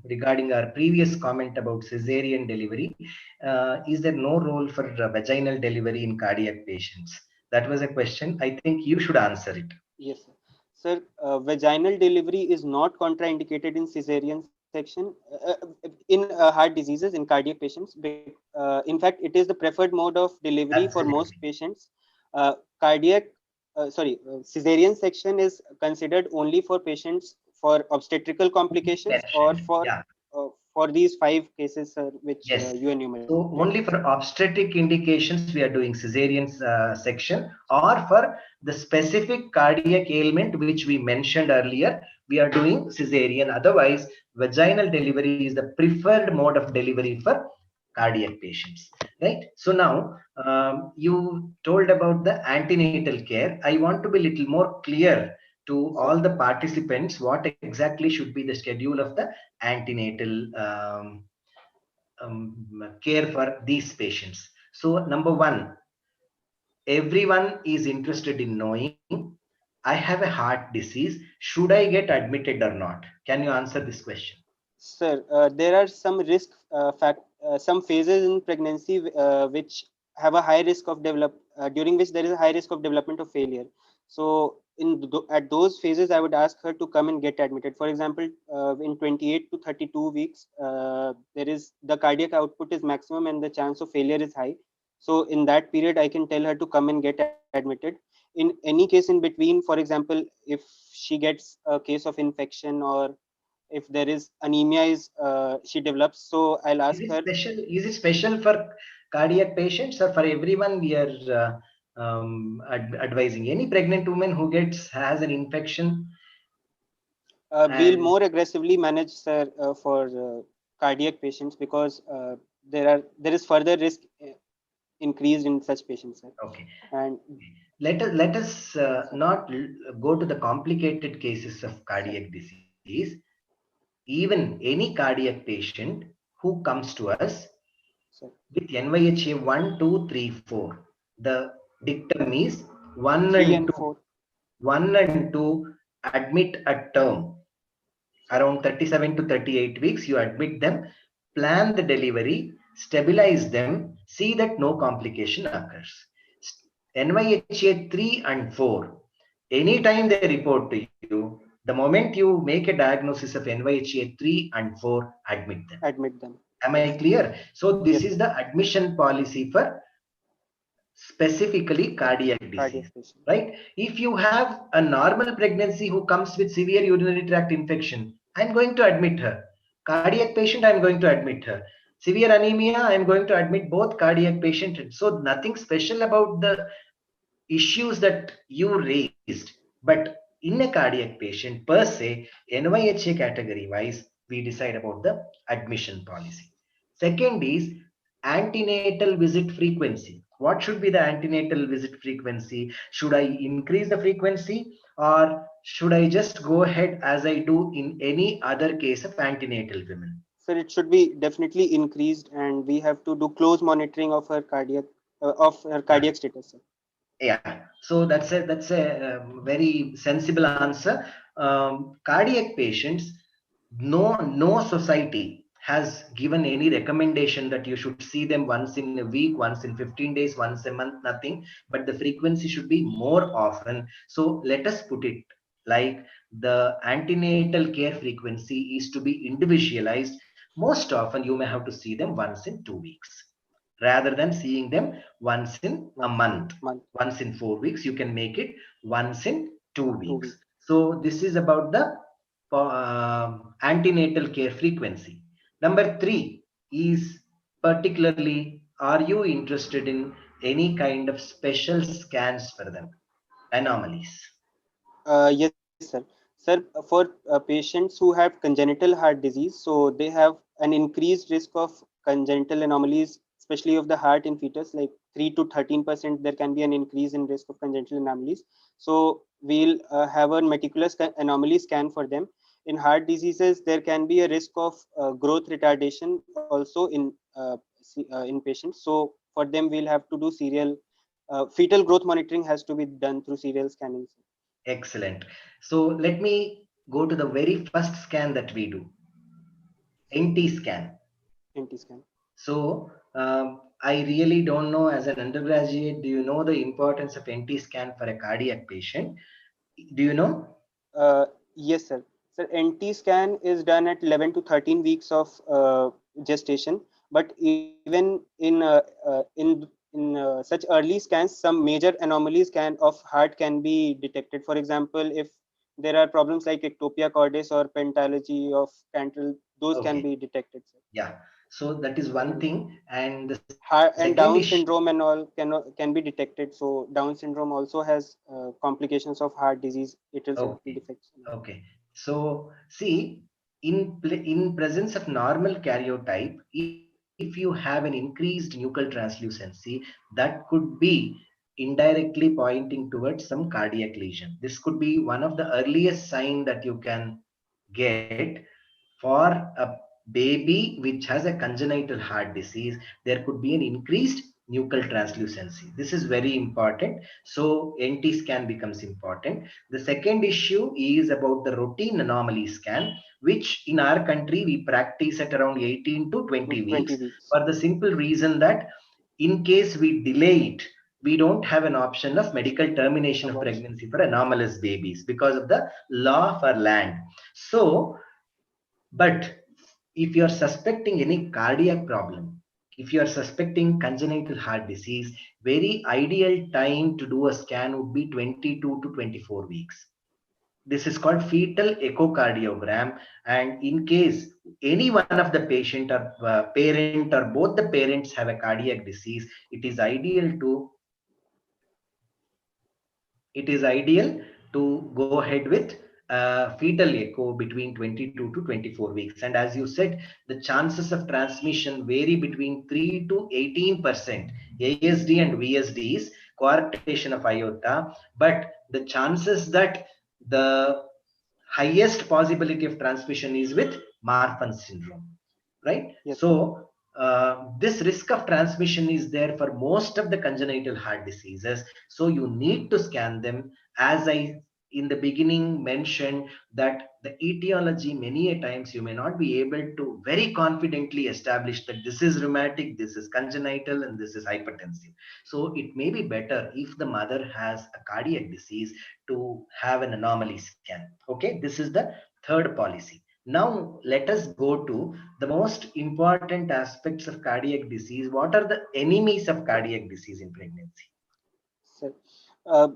regarding our previous comment about cesarean delivery. Is there no role for vaginal delivery in cardiac patients? That was a question. I think you should answer it. Yes, sir. Sir, vaginal delivery is not contraindicated in cesarean section in heart diseases in cardiac patients. In fact, it is the preferred mode of delivery for most Absolutely. patients. Cardiac, cesarean section is considered only for patients for obstetrical complications or Mentioned. Yeah. for these five cases, which Yes. you So enumerated. only for obstetric indications we are doing cesarean section, or for the specific cardiac ailment which we mentioned earlier, we are doing cesarean. Otherwise, vaginal delivery is the preferred mode of delivery for cardiac patients. Right. So now you told about the antenatal care. I want to be a little more clear to Sir. all the participants what exactly should be the schedule of the antenatal care for these patients. So, number one, everyone is interested in knowing I have a heart disease. Should I get admitted or not? Can you answer this question? Sir, there are some some phases in pregnancy which have a high risk of during which there is a high risk of development of failure. So, at those phases, I would ask her to come and get admitted. For example, in 28 to 32 weeks, the cardiac output is maximum and the chance of failure is high. So, in that period, I can tell her to come and get admitted. In any case in between, for example, if she gets a case of infection or if there is anemia is she develops, so I'll Is ask it her. special? Is it special for cardiac patients or for everyone? We are advising any pregnant woman who has an infection We'll and more aggressively manage, sir, for cardiac patients because there is further risk increased in such patients, sir. okay. And Let us not go to the complicated cases of sir, cardiac disease. Even any cardiac patient who comes to us sir, with NYHA 1, 2, 3, 4, the dictum is 1 3 and and 2. 4. 1 and 2 admit at term. Sir. Around 37 to 38 weeks, you admit them, plan the delivery, stabilize them, see that no complication occurs. NYHA 3 and 4, anytime they report to you, the moment you make a diagnosis of NYHA 3 and 4, admit them. Admit them. Am I Yes, sir. clear? So this Yes, is sir. the admission policy for specifically cardiac disease, Cardiac patient. right? If you have a normal pregnancy who comes with severe urinary tract infection, I'm going to admit her. Cardiac patient, I'm going to admit her. Severe anemia, I'm going to admit both cardiac patient. So nothing special about the issues that you raised, but in a cardiac patient per se, NYHA category wise, we decide about the admission policy. Second is antenatal visit frequency. What should be the antenatal visit frequency? Should I increase the frequency or should I just go ahead as I do in any other case of antenatal women? Sir, it should be definitely increased, and we have to do close monitoring of her cardiac of her cardiac status, sir. Yeah, so that's a very sensible answer. Cardiac patients, no society has given any recommendation that you should see them once in a week, once in 15 days, once a month, nothing. But the frequency should be more often. So let us put it like the antenatal care frequency is to be individualized. Most often, you may have to see them once in 2 weeks rather than seeing them once in a Once in month. a month, Once in 4 weeks, you can make it once in two 2 weeks. weeks. So this is about the antenatal care frequency. Number three is particularly, are you interested in any kind of special scans for them? Anomalies. Yes, sir. Sir, for patients who have congenital heart disease, so they have an increased risk of congenital anomalies, especially of the heart in fetus, like 3 to 13%. There can be an increase in risk of congenital anomalies. So we'll have a meticulous anomaly scan for them. In heart diseases, there can be a risk of growth retardation also in patients. So for them, we'll have to do serial fetal growth monitoring has to be done through serial scanning. Excellent. So let me go to the very first scan that we do, NT scan. NT scan. So I really don't know, as an undergraduate, do you know the importance of NT scan for a cardiac patient? Do you know? Yes, sir. Sir, NT scan is done at 11 to 13 weeks of gestation, but even in such early scans, some major anomalies of heart can be detected. For example, if there are problems like ectopia cordis or pentalogy of Cantrell, those can Okay. be detected, sir. Yeah. So that is one thing. And the Heart second and issue. Down syndrome and all can be detected. So Down syndrome also has complications of heart disease, atrial septal Okay. defects. Okay. So see, in presence of normal karyotype, if you have an increased nuchal translucency, that could be indirectly pointing towards some cardiac lesion. This could be one of the earliest sign that you can get for a baby which has a congenital heart disease. There could be an increased nuchal translucency. This is very important. So NT scan becomes important. The second issue is about the routine anomaly scan, which in our country we practice at around 18 to 20 20 weeks, weeks. for the simple reason that in case we delay it, we don't have an option of medical termination of Abortion. pregnancy for anomalous babies because of the law of our land. So but if you are suspecting any cardiac problem, if you are suspecting congenital heart disease, very ideal time to do a scan would be 22 to 24 weeks. This is called fetal echocardiogram. And in case any one of the patient or parent or both the parents have a cardiac disease, it is ideal to go ahead with fetal echo between 22 to 24 weeks. And as you said, the chances of transmission vary between 3 to 18%. ASD and VSD is coarctation of aorta, but the chances that the highest possibility of transmission is with Marfan syndrome, right? Yes. So this risk of transmission is there for most of the congenital heart diseases. So you need to scan them. As I in the beginning mentioned, that the etiology, many a times you may not be able to very confidently establish that this is rheumatic, this is congenital, and this is hypertensive. So it may be better if the mother has a cardiac disease to have an anomaly scan. Okay, this is the third policy. Now let us go to the most important aspects of cardiac disease. What are the enemies of cardiac disease in pregnancy? Sir, uh,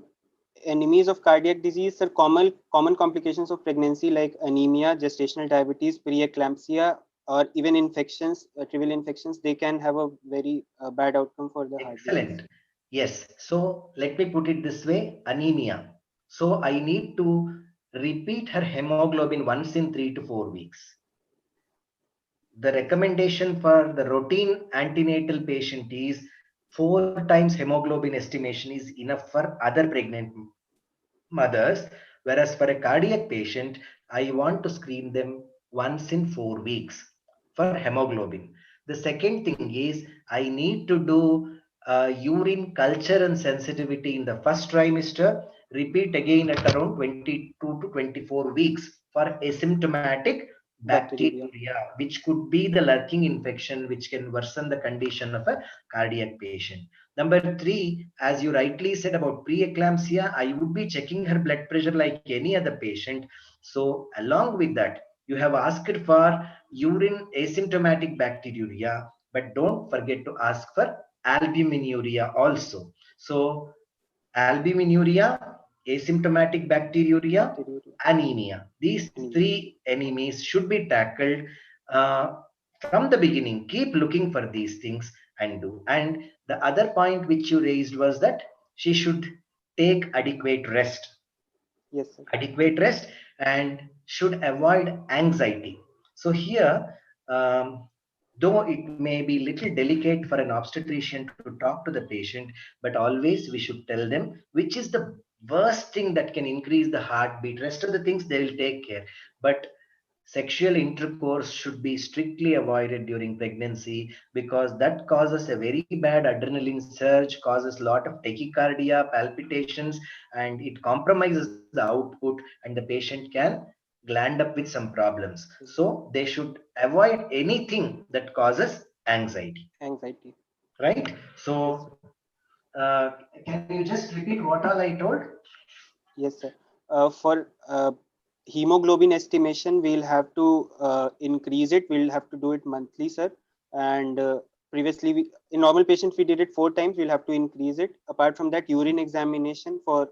enemies of cardiac disease are common complications of pregnancy like anemia, gestational diabetes, preeclampsia, or even infections, trivial infections. They can have a very bad outcome for the heart disease. Excellent. Yes. So let me put it this way, anemia. So I need to repeat her hemoglobin once in 3 to 4 weeks. The recommendation for the routine antenatal patient is 4 times hemoglobin estimation is enough for other pregnant mothers, whereas for a cardiac patient, I want to screen them once in 4 weeks for hemoglobin. The second thing is I need to do urine culture and sensitivity in the first trimester. Repeat again at around 22 to 24 weeks for asymptomatic bacteriuria, which could be the lurking infection, which can worsen the condition of a cardiac patient. Number 3, as you rightly said about preeclampsia, I would be checking her blood pressure like any other patient. So along with that, you have asked for urine asymptomatic bacteriuria, but don't forget to ask for albuminuria also. So albuminuria, asymptomatic bacteriuria, anemia. These 3 enemies should be tackled from the beginning. Keep looking for these things and do. And the other point which you raised was that she should take adequate rest. Yes, sir. Adequate rest and should avoid anxiety. So here, though it may be little delicate for an obstetrician to talk to the patient, but always we should tell them which is the worst thing that can increase the heartbeat. Rest of the things they will take care, but sexual intercourse should be strictly avoided during pregnancy, because that causes a very bad adrenaline surge, causes a lot of tachycardia, palpitations, and it compromises the output, and the patient can gland up with some problems. So they should avoid anything that causes anxiety. Right? So can you just repeat what all I told? Yes, sir. For hemoglobin estimation, we'll have to increase it. We'll have to do it monthly, sir. And previously, in normal patients, we did it 4 times. We'll have to increase it. Apart from that, urine examination for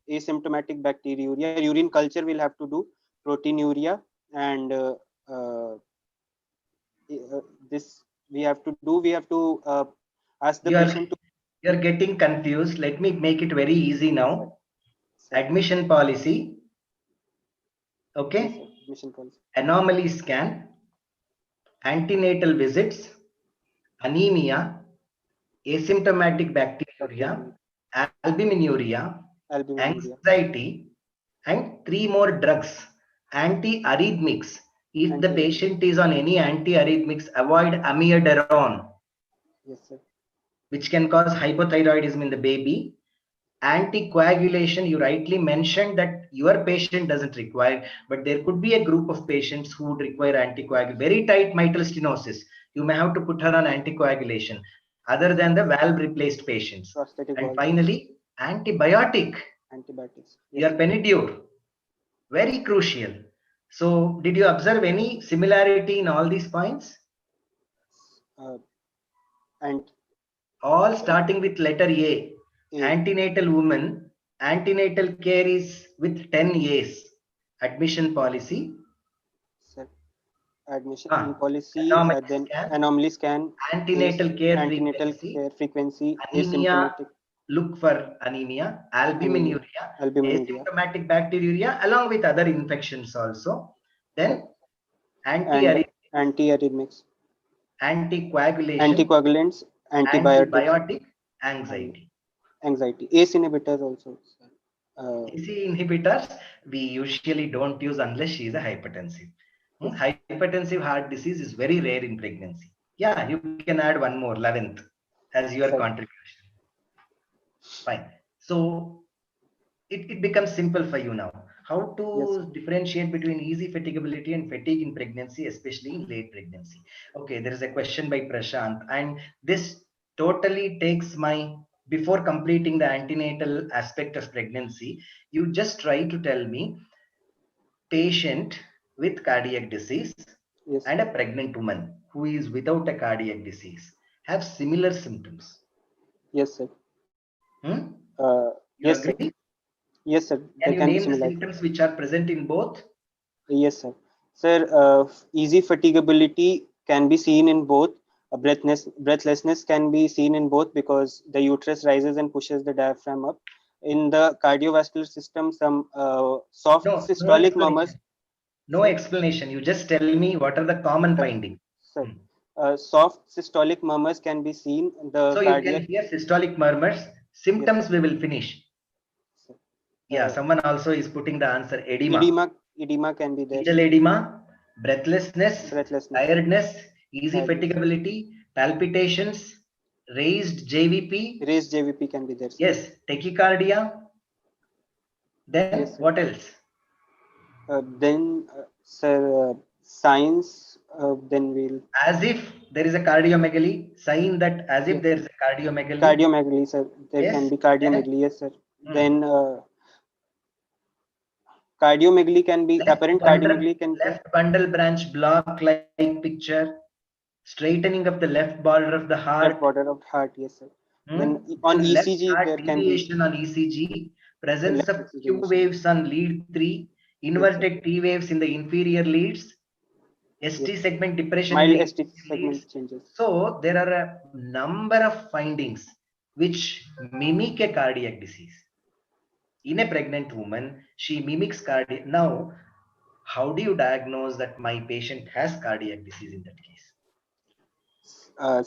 asymptomatic bacteriuria, urine culture, we'll have to do proteinuria, and this we have to do. We have to ask the patient to. You're getting confused. Let me make it very easy now. Admission policy. Okay. Yes, admission policy. Anomaly scan, antenatal visits, anemia, asymptomatic bacteriuria, albuminuria, anxiety, and 3 more drugs. Antiarrhythmics. If the patient is on any antiarrhythmics, avoid amiodarone. Yes, sir. Which can cause hypothyroidism in the baby. Anticoagulation, you rightly mentioned that your patient doesn't require, but there could be a group of patients who would require anticoagulation. Very tight mitral stenosis, you may have to put her on anticoagulation, other than the valve replaced patients. And finally, antibiotics. Your Penidur, very crucial. So did you observe any similarity in all these points? And all starting with letter A. Antenatal woman, antenatal care is with 10 A's. Admission policy. Sir, admission policy, then scan, anomaly scan, antenatal care frequency, anemia, look for anemia, albuminuria, asymptomatic bacteriuria, along with other infections also. Then antiarrhythmics, anticoagulation, anticoagulants, antibiotic, anxiety. ACE inhibitors also. ACE inhibitors we usually don't use unless she is a hypertensive. Hypertensive heart disease is very rare in pregnancy. Yeah, you can add one more, 11th, as your contribution. Fine. So it becomes simple for you now. How to differentiate between easy fatigability and fatigue in pregnancy, especially in late pregnancy. Okay, there is a question by Prashant, and this totally takes my, before completing the antenatal aspect of pregnancy, you just try to tell me patient with cardiac disease and a pregnant woman who is without a cardiac disease have similar symptoms. Yes, sir. Yes, agree? Sir. Yes, sir. Can you name the symptoms which are present in both? Yes, sir. Sir, easy fatigability can be seen in both. Breathlessness can be seen in both because the uterus rises and pushes the diaphragm up. In the cardiovascular system, some soft systolic murmurs. No explanation. You just tell me what are the common findings. Sir, soft systolic murmurs can be seen. So you can hear systolic murmurs. Symptoms we will finish. Yeah, someone also is putting the answer edema. Edema can be there. Fetal edema, breathlessness, tiredness, easy fatigability, palpitations, raised JVP. Raised JVP can be there, sir. Yes, tachycardia. Then Yes, sir. what else? Then, sir, science. Then we'll As if there is a cardiomegaly, sign that as if yes. there is a cardiomegaly. Cardiomegaly, sir. There Yes. can be cardiomegaly, yes, sir. Hmm. Then cardiomegaly can be apparent cardiomegaly can be left bundle branch block like picture, straightening of the left border of the heart. left border of heart, yes, sir. Hmm. Then on Then left ECG heart there can be deviation on ECG, presence left of ventricle Q deviation. waves on lead 3, inverted T waves in the inferior leads, ST Yes. segment depression Mild in the ST segment leads. changes. So there are a number of findings which mimic a cardiac disease. In a pregnant woman, she mimics cardiac. Now, how do you diagnose that my patient has cardiac disease in that case?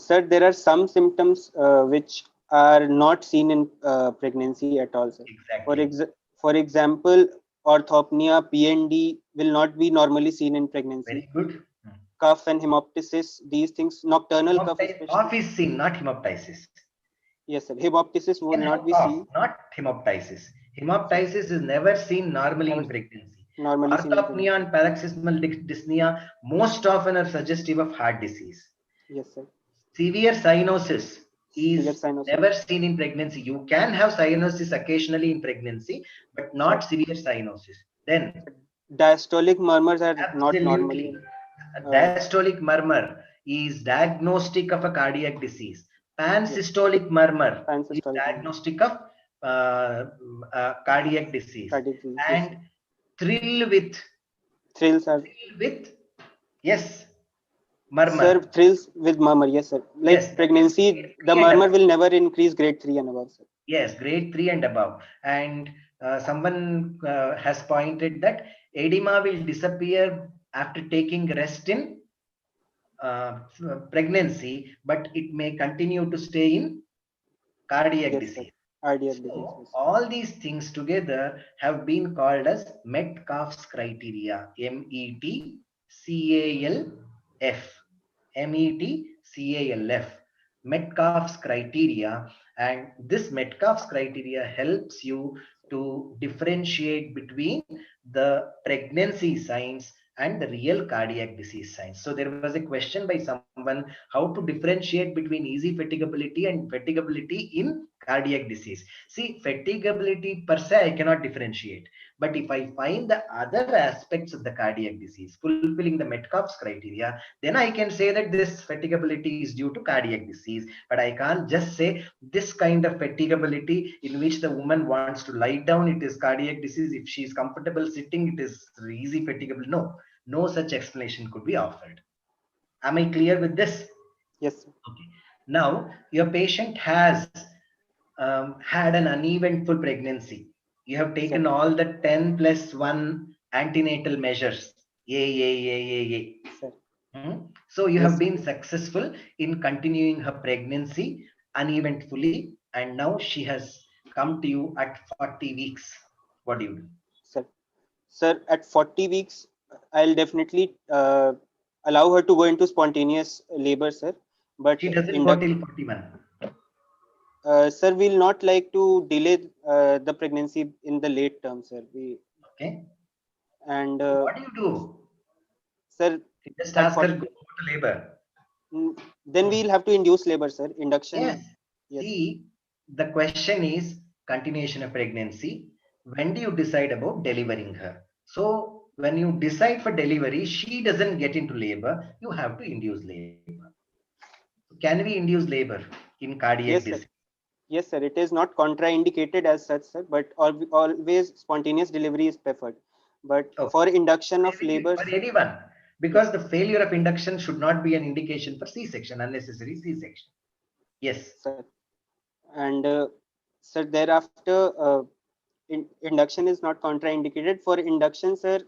Sir, there are some symptoms which are not seen in pregnancy at all, sir. Exactly. For example, orthopnea, PND will not be normally seen in pregnancy. Very good. Cough and hemoptysis, these things, nocturnal cough especially. Cough is seen, not hemoptysis. Yes, sir. Hemoptysis will not be cough, seen. not hemoptysis. Hemoptysis is never seen normally in pregnancy. Normally seen in pregnancy. Orthopnea and paroxysmal dyspnea most often are suggestive of heart disease. Yes, sir. Severe cyanosis is Severe cyanosis. never seen in pregnancy. You can have cyanosis occasionally in pregnancy, but not severe cyanosis. Then diastolic murmurs are not absolutely. normally. Diastolic murmur is diagnostic of a cardiac disease. Pansystolic murmur is diagnostic of cardiac disease. And thrills are yes, murmur. Sir, thrills with murmur, yes, sir. Like Yes, pregnancy, the murmur will never increase grade 3 and above, sir. Yes, grade 3 and above. And someone has pointed that edema will disappear after taking rest in pregnancy, but it may continue to stay in cardiac disease. So all these things together have been called as Metcalfe's criteria. METCALF. Metcalfe's criteria, and this Metcalfe's criteria helps you to differentiate between the pregnancy signs and the real cardiac disease signs. So there was a question by someone how to differentiate between easy fatigability and fatigability in cardiac disease. See, fatigability per se I cannot differentiate, but if I find the other aspects of the cardiac disease fulfilling the Metcalfe's criteria, then I can say that this fatigability is due to cardiac disease. But I can't just say this kind of fatigability in which the woman wants to lie down, it is cardiac disease. If she is comfortable sitting, it is easy fatigability. No such explanation could be offered. Am I clear with this? Yes, sir. Okay. Now, your patient has had an uneventful pregnancy. You have taken all the 10 plus 1 antenatal measures. So you have been successful in continuing her pregnancy uneventfully, and now she has come to you at 40 weeks. What do you do? Sir, at 40 weeks, I'll definitely allow her to go into spontaneous labor, sir. But she doesn't go till 41. Sir, we'll not like to delay the pregnancy in the late term, sir. Okay. And what do you do? Sir, you just ask her to go to labor. Then we'll have to induce labor, sir. Induction. Yes. See, the question is continuation of pregnancy. When do you decide about delivering her? So when you decide for delivery, she doesn't get into labor. You have to induce labor. Can we induce labor in cardiac disease? Yes, sir. It is not contraindicated as such, sir, but always spontaneous delivery is preferred. But for induction of labor, for anyone, because the failure of induction should not be an indication for C-section, unnecessary C-section. Yes, sir. And sir, thereafter, induction is not contraindicated. For induction, sir,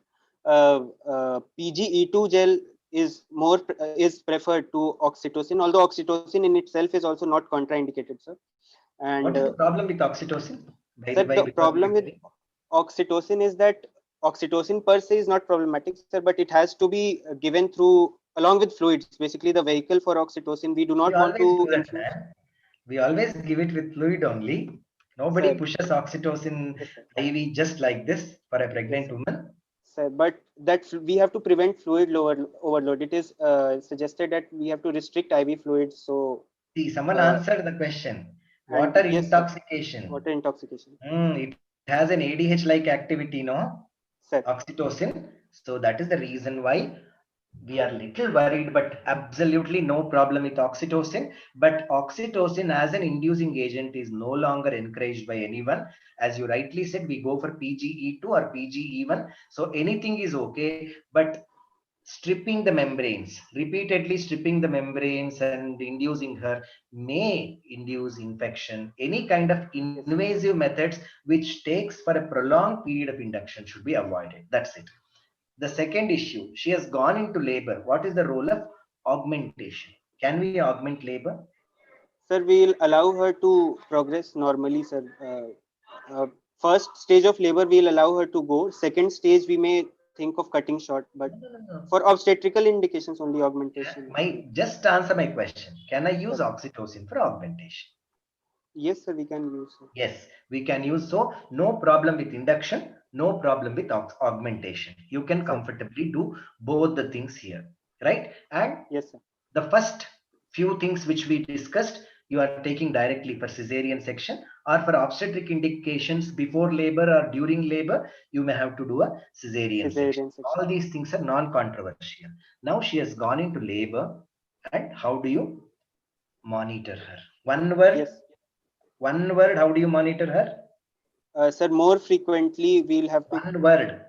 PGE2 gel is preferred to oxytocin, although oxytocin in itself is also not contraindicated, sir. And what is the problem with oxytocin? Sir, the problem with oxytocin is that oxytocin per se is not problematic, sir, but it has to be given through along with fluids. Basically, the vehicle for oxytocin, we do not want to infuse. We always give it with fluid only. Nobody Sir, pushes oxytocin yes, sir. IV just like this for a Yes, pregnant sir. woman. Sir, but that we have to prevent overload. It is suggested that we have to restrict IV fluids. So, See, someone uh, answered the question. and Water yes, sir, intoxication. water intoxication. It has an ADH-like activity, no? Sir, Oxytocin. So that is the reason why we are little worried, but absolutely no problem with oxytocin. But oxytocin as an inducing agent is no longer encouraged by anyone. As you rightly said, we go for PGE2 or PGE1. So anything is okay, but stripping the membranes, repeatedly stripping the membranes and inducing her may induce infection. Any kind of yes, invasive methods which takes for a prolonged period of induction should be avoided. That's it. The second issue, she has gone into labor. What is the role of augmentation? Can we augment labor? sir, we'll allow her to progress normally, sir. First stage of labor, we'll allow her to go. Second stage, we may think of cutting short, but No, no, no, no. for obstetrical indications, only augmentation. My just answer my question. Can I use Sir, oxytocin for augmentation? yes, sir, we can use. Sir. Yes, we can use. So no problem with induction, no problem with augmentation. You can Sir, comfortably do both the things here, right? And yes, sir. the first few things which we discussed, you are taking directly for cesarean section, or for obstetric indications before labor or during labor, you may have to do a cesarean section. Cesarean section. All these things are non-controversial. Now she has gone into labor, and how do you monitor her? Yes. One word, how do you monitor her? Sir, more frequently, we'll have to One word.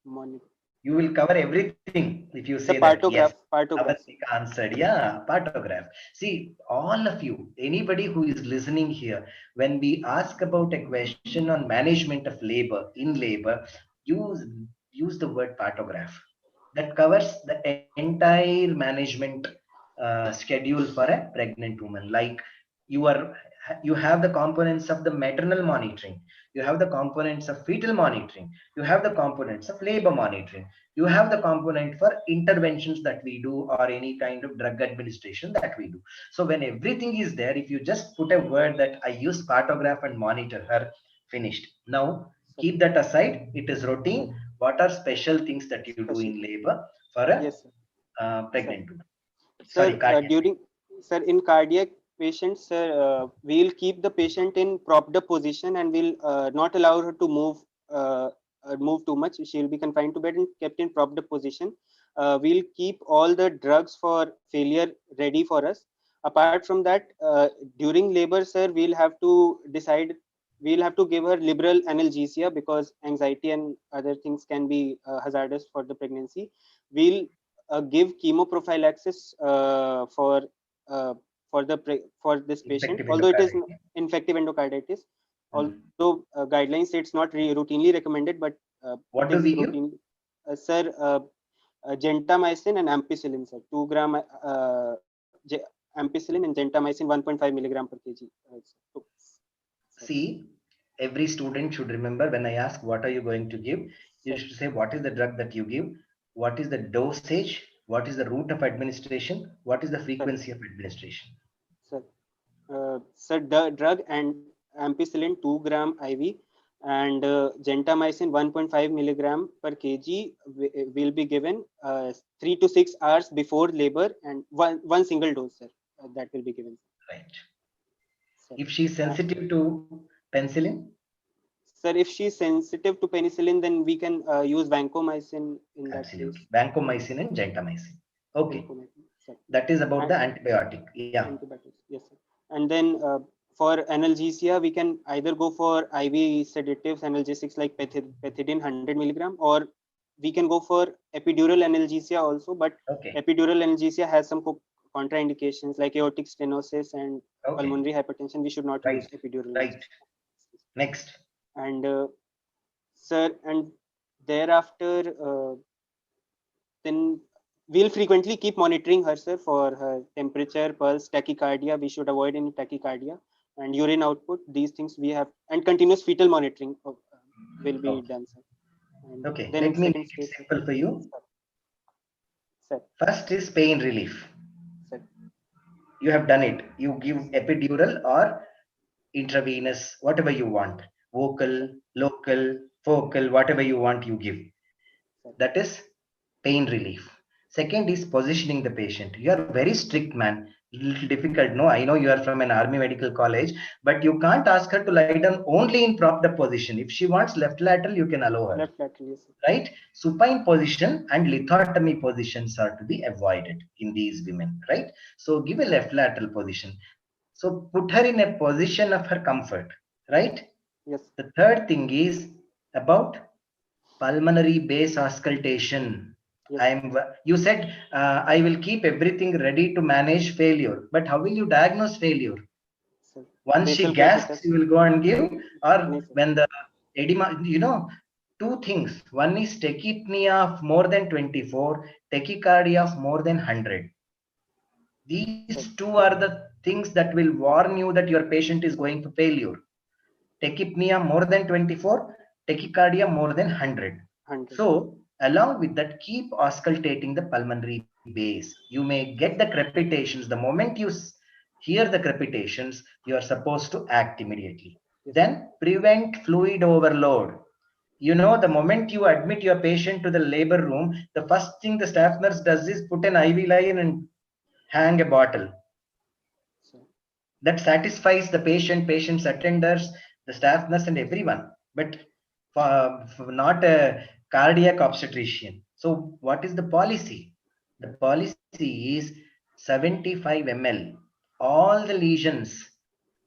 monitor. You will cover everything if you say Sir, that. Yes, partograph. Partograph, sir. Avantika answered. Yeah, partograph. See, all of you, anybody who is listening here, when we ask about a question on management of labor, in labor, use use the word partograph. That covers the entire management schedule for a pregnant woman. Like you are, you have the components of the maternal monitoring, you have the components of fetal monitoring, you have the components of labor monitoring, you have the component for interventions that we do or any kind of drug administration that we do. So when everything is there, if you just put a word that I use partograph and monitor her, finished. Now Sir, keep that aside, it is sir. routine. What are special things that you do Special. in labor for a Yes, sir. Sir. pregnant woman? Sorry, Sir, cardiac. during, sir, in cardiac patients, sir, we'll keep the patient in propped up position and we'll not allow her to move too much. She will be confined to bed and kept in propped up position. We'll keep all the drugs for failure ready for us. Apart from that, during labor, sir, we'll have to decide. We'll have to give her liberal analgesia because anxiety and other things can be hazardous for the pregnancy. We'll give chemoprophylaxis uh, for this patient, Infective although it is endocarditis. infective endocarditis. Hmm. Although guidelines say it's not routinely recommended, but What it do is we give? routine. Sir, gentamicin and ampicillin, sir, 2 gram ampicillin and gentamicin 1.5 milligram per kg. So, sir. See, every student should remember when I ask what are you going to give, you Sir, should say what is the drug that you give, what is the dosage, what is the route of administration, what is the sir, frequency of administration. sir. Sir, the drug and ampicillin 2 gram IV and gentamicin 1.5 milligram per kg will be given 3 to 6 hours before labor and one single dose, sir. That will be given. Right. Sir. If she is sensitive to penicillin, Sir, if she is sensitive to penicillin, then we can use vancomycin in that case. absolutely. Vancomycin and gentamicin. Okay. Vancomycin, sir. That is about And the antibiotic. Yeah. antibiotics, yes, sir. And then for analgesia, we can either go for IV sedatives, analgesics like pethidine 100 milligram, or we can go for epidural analgesia also. But Okay. epidural analgesia has some contraindications like aortic stenosis and Okay. pulmonary hypertension. We should not Right. use epidural. Right. Next. And sir, and thereafter, then we'll frequently keep monitoring her, sir, for her temperature, pulse, tachycardia. We should avoid any tachycardia and urine output. These things we have, and continuous fetal monitoring will be Okay. done, sir. And Okay. then Let me second make it stage, sir. simple for you. Sir. First is pain relief. Sir. You have done it. You give epidural or intravenous, whatever you want, vocal, local, focal, whatever you want, you give. That is pain relief. Second is positioning the patient. You are very strict, man. Little difficult. No, I know you are from an army medical college, but you can't ask her to lie down only in propped up position. If she wants left lateral, you can allow her. Left lateral, yes, sir. Right? Supine position and lithotomy positions are to be avoided in these women. Right? So give a left lateral position. So put her in a position of her comfort. Right? Yes. The third thing is about pulmonary base auscultation. Yes. You said I will keep everything ready to manage failure, but how will you diagnose failure? Sir. Once she Basal gasps, catheters. you will go and give, or Yes, sir. when the edema, two things. One is tachypnea of more than 24, tachycardia of more than 100. These two are the things that will warn you that your patient is going to failure. Tachypnea more than 24, tachycardia more than 100. 100. So, along with that, keep auscultating the pulmonary base. You may get the crepitations. The moment you hear the crepitations, you are supposed to act immediately. Yes. Then, prevent fluid overload. The moment you admit your patient to the labor room, the first thing the staff nurse does is put an IV line and hang a bottle. Sir. That satisfies the patient, patient's attenders, the staff nurse, and everyone, but for not a cardiac obstetrician. So what is the policy? The policy is 75 ml. All the lesions,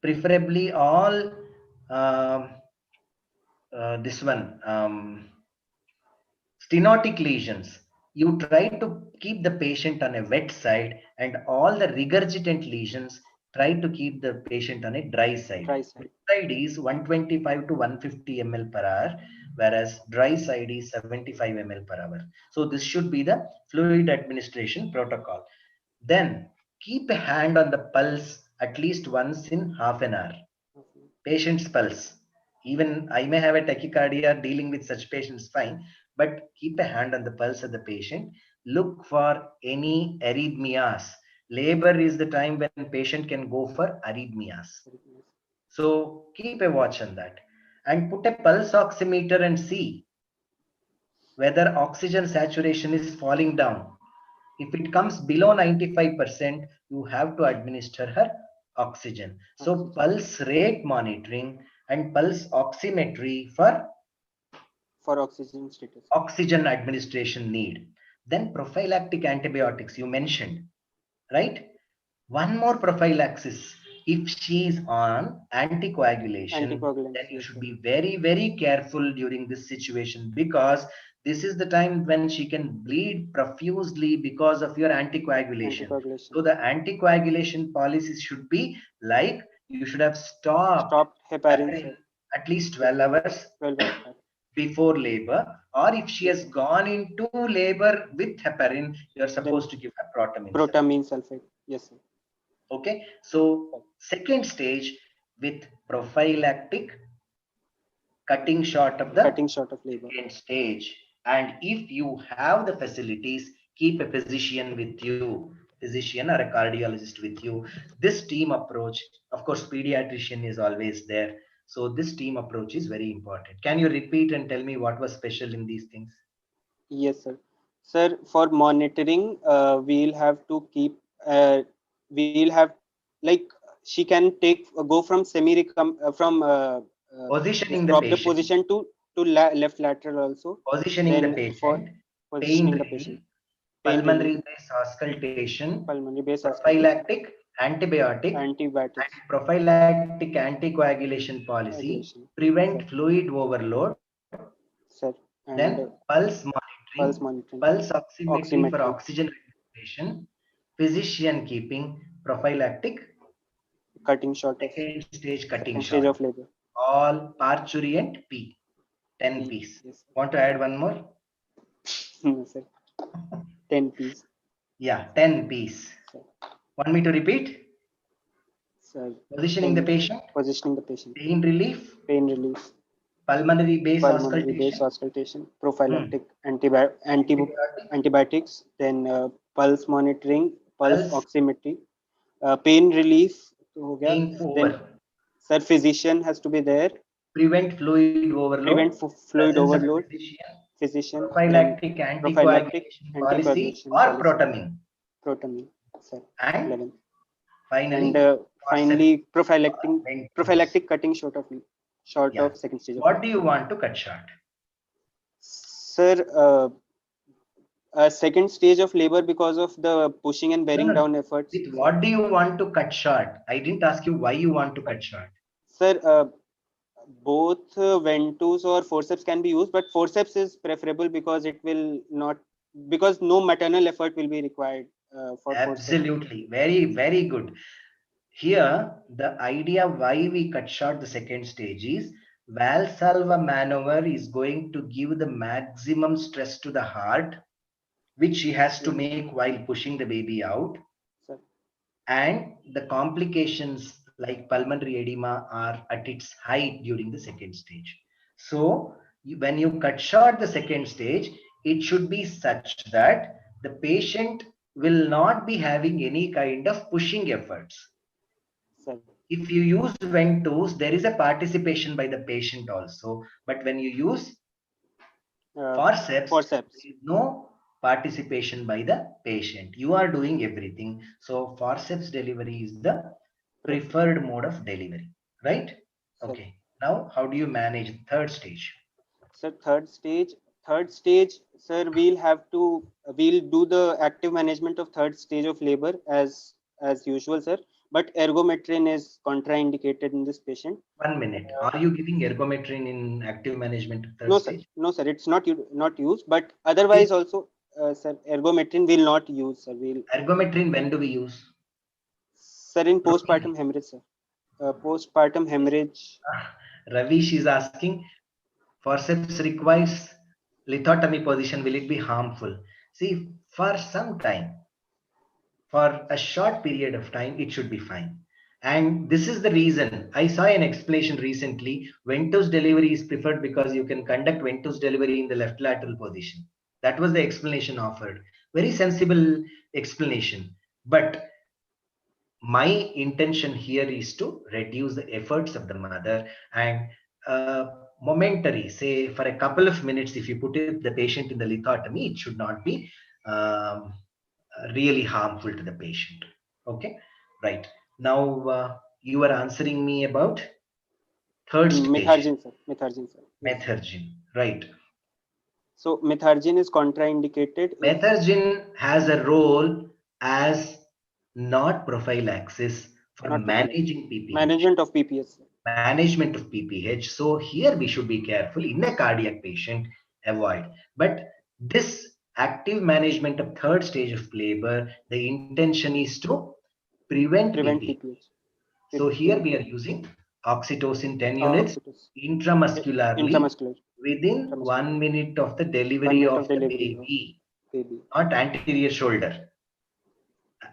preferably all this one, stenotic lesions, you try to keep the patient on a wet side, and all the regurgitant lesions, try to keep the patient on a dry side. Dry side. Wet side is 125 to 150 ml per hour, whereas dry side is 75 ml per hour. So this should be the fluid administration protocol. Then keep a hand on the pulse at least once in half an hour. Patient's pulse. Even I may have a tachycardia, dealing with such patients fine, but keep a hand on the pulse of the patient. Look for any arrhythmias. Labor is the time when patient can go for arrhythmias. So keep a watch on that. And put a pulse oximeter and see whether oxygen saturation is falling down. If it comes below 95%, you have to administer her oxygen. So pulse rate monitoring and pulse oximetry for oxygen status. Oxygen administration need. Then prophylactic antibiotics you mentioned, right? One more prophylaxis. If she is on anticoagulation, then you should be very, very careful during this situation, because this is the time when she can bleed profusely because of your anticoagulation. So the anticoagulation policies should be like, you should have stopped heparin at least 12 hours before labor, or if she has gone into labor with heparin, you are supposed to give her protamine sulfate. Yes, sir. Okay, so second stage with prophylactic cutting short of the labor. Second stage. And if you have the facilities, keep a physician with you, physician or a cardiologist with you. This team approach, of course, pediatrician is always there. So this team approach is very important. Can you repeat and tell me what was special in these things? Yes, sir. Sir, for monitoring, we'll have to keep, we'll have, like, she can go from positioning the patient. position to left lateral also. Positioning the patient, positioning the patient. Pulmonary base auscultation, prophylactic antibiotic, and prophylactic anticoagulation policy, prevent fluid overload, sir. Then pulse monitoring, pulse oximetry for oxygen regulation, physician keeping, prophylactic cutting short, second stage cutting short, stage of labor, all parturient P, 10 P's. Yes. Want to add one more? Sir. 10 P's. Yeah, 10 P's. Sir. Want me to repeat? Sir. Positioning the patient. Positioning the patient. Pain relief. Pain relief. Pulmonary base auscultation. Prophylactic antibiotics. Then pulse monitoring, pulse oximetry, pain relief हो गया. Pain Then over. sir, physician has to be there. Prevent fluid overload. Prevent fluid Presence of overload. physician. Then Prophylactic prophylactic anticoagulation policy anticoagulation or policy. protamine. Protamine, sir. And 11. finally, And finally, forceps. prophylactic cutting short Yeah. of second stage. What do you want to cut short? Sir, second stage of labor because of the pushing and bearing down efforts. With what do you want to cut short? I didn't ask you why you want to cut short. Sir, both ventouse or forceps can be used, but forceps is preferable because it will not, because no maternal effort will be required for Absolutely. Very, very good. Here, the idea why we cut short the second stage is Valsalva maneuver is going to give the maximum stress to the heart, which she has to make while pushing the baby out. Sir. And the complications like pulmonary edema are at its height during the second stage. So when you cut short the second stage, it should be such that the patient will not be having any kind of pushing efforts. Sir. If you use ventouse, there is a participation by the patient also, but when you use forceps, there is no participation by the patient. You are doing everything. So forceps delivery is the preferred mode of delivery, right? Okay. Now, how do you manage the third stage? So third stage, sir, we'll do the active management of third stage of labor as usual, sir. But ergometrin is contraindicated in this patient. 1 minute. Are you giving ergometrin in active management of third no, stage? Sir. No, sir. It's not used. But otherwise, also, sir, ergometrin will not use, sir. Ergometrin, when do we use? Sir, in postpartum hemorrhage, sir. Postpartum hemorrhage. Ravish is asking, forceps requires lithotomy position. Will it be harmful? See, for some time, for a short period of time, it should be fine. And this is the reason I saw an explanation recently. Ventouse delivery is preferred because you can conduct ventouse delivery in the left lateral position. That was the explanation offered. Very sensible explanation. But my intention here is to reduce the efforts of the mother and momentary, say for a couple of minutes, if you put the patient in the lithotomy, it should not be really harmful to the patient. Okay, right. Now you are answering me about third stage. Methargin, sir. Methargin, sir. Methargin, right. So methargin is contraindicated. Methargin has a role as not prophylaxis for managing PPH. Management of PPH. Management of PPH. So here we should be careful in a cardiac patient, avoid. But this active management of third stage of labor, the intention is to prevent PPH. So here we are using oxytocin 10 units intramuscularly within 1 minute of the delivery of the baby, not anterior shoulder.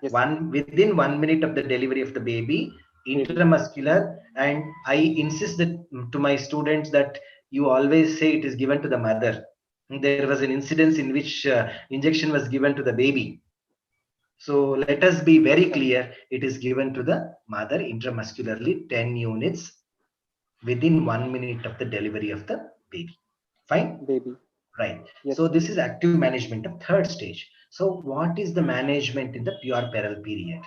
Yes. Within 1 minute of the delivery of the baby, intramuscular. And I insist that to my students that you always say it is given to the mother. There was an incident in which injection was given to the baby. So let us be very clear. It is given to the mother intramuscularly 10 units within 1 minute of the delivery of the baby. Fine? Baby. Right. Yes. So this is active management of third stage. So what is the management in the puerperal period?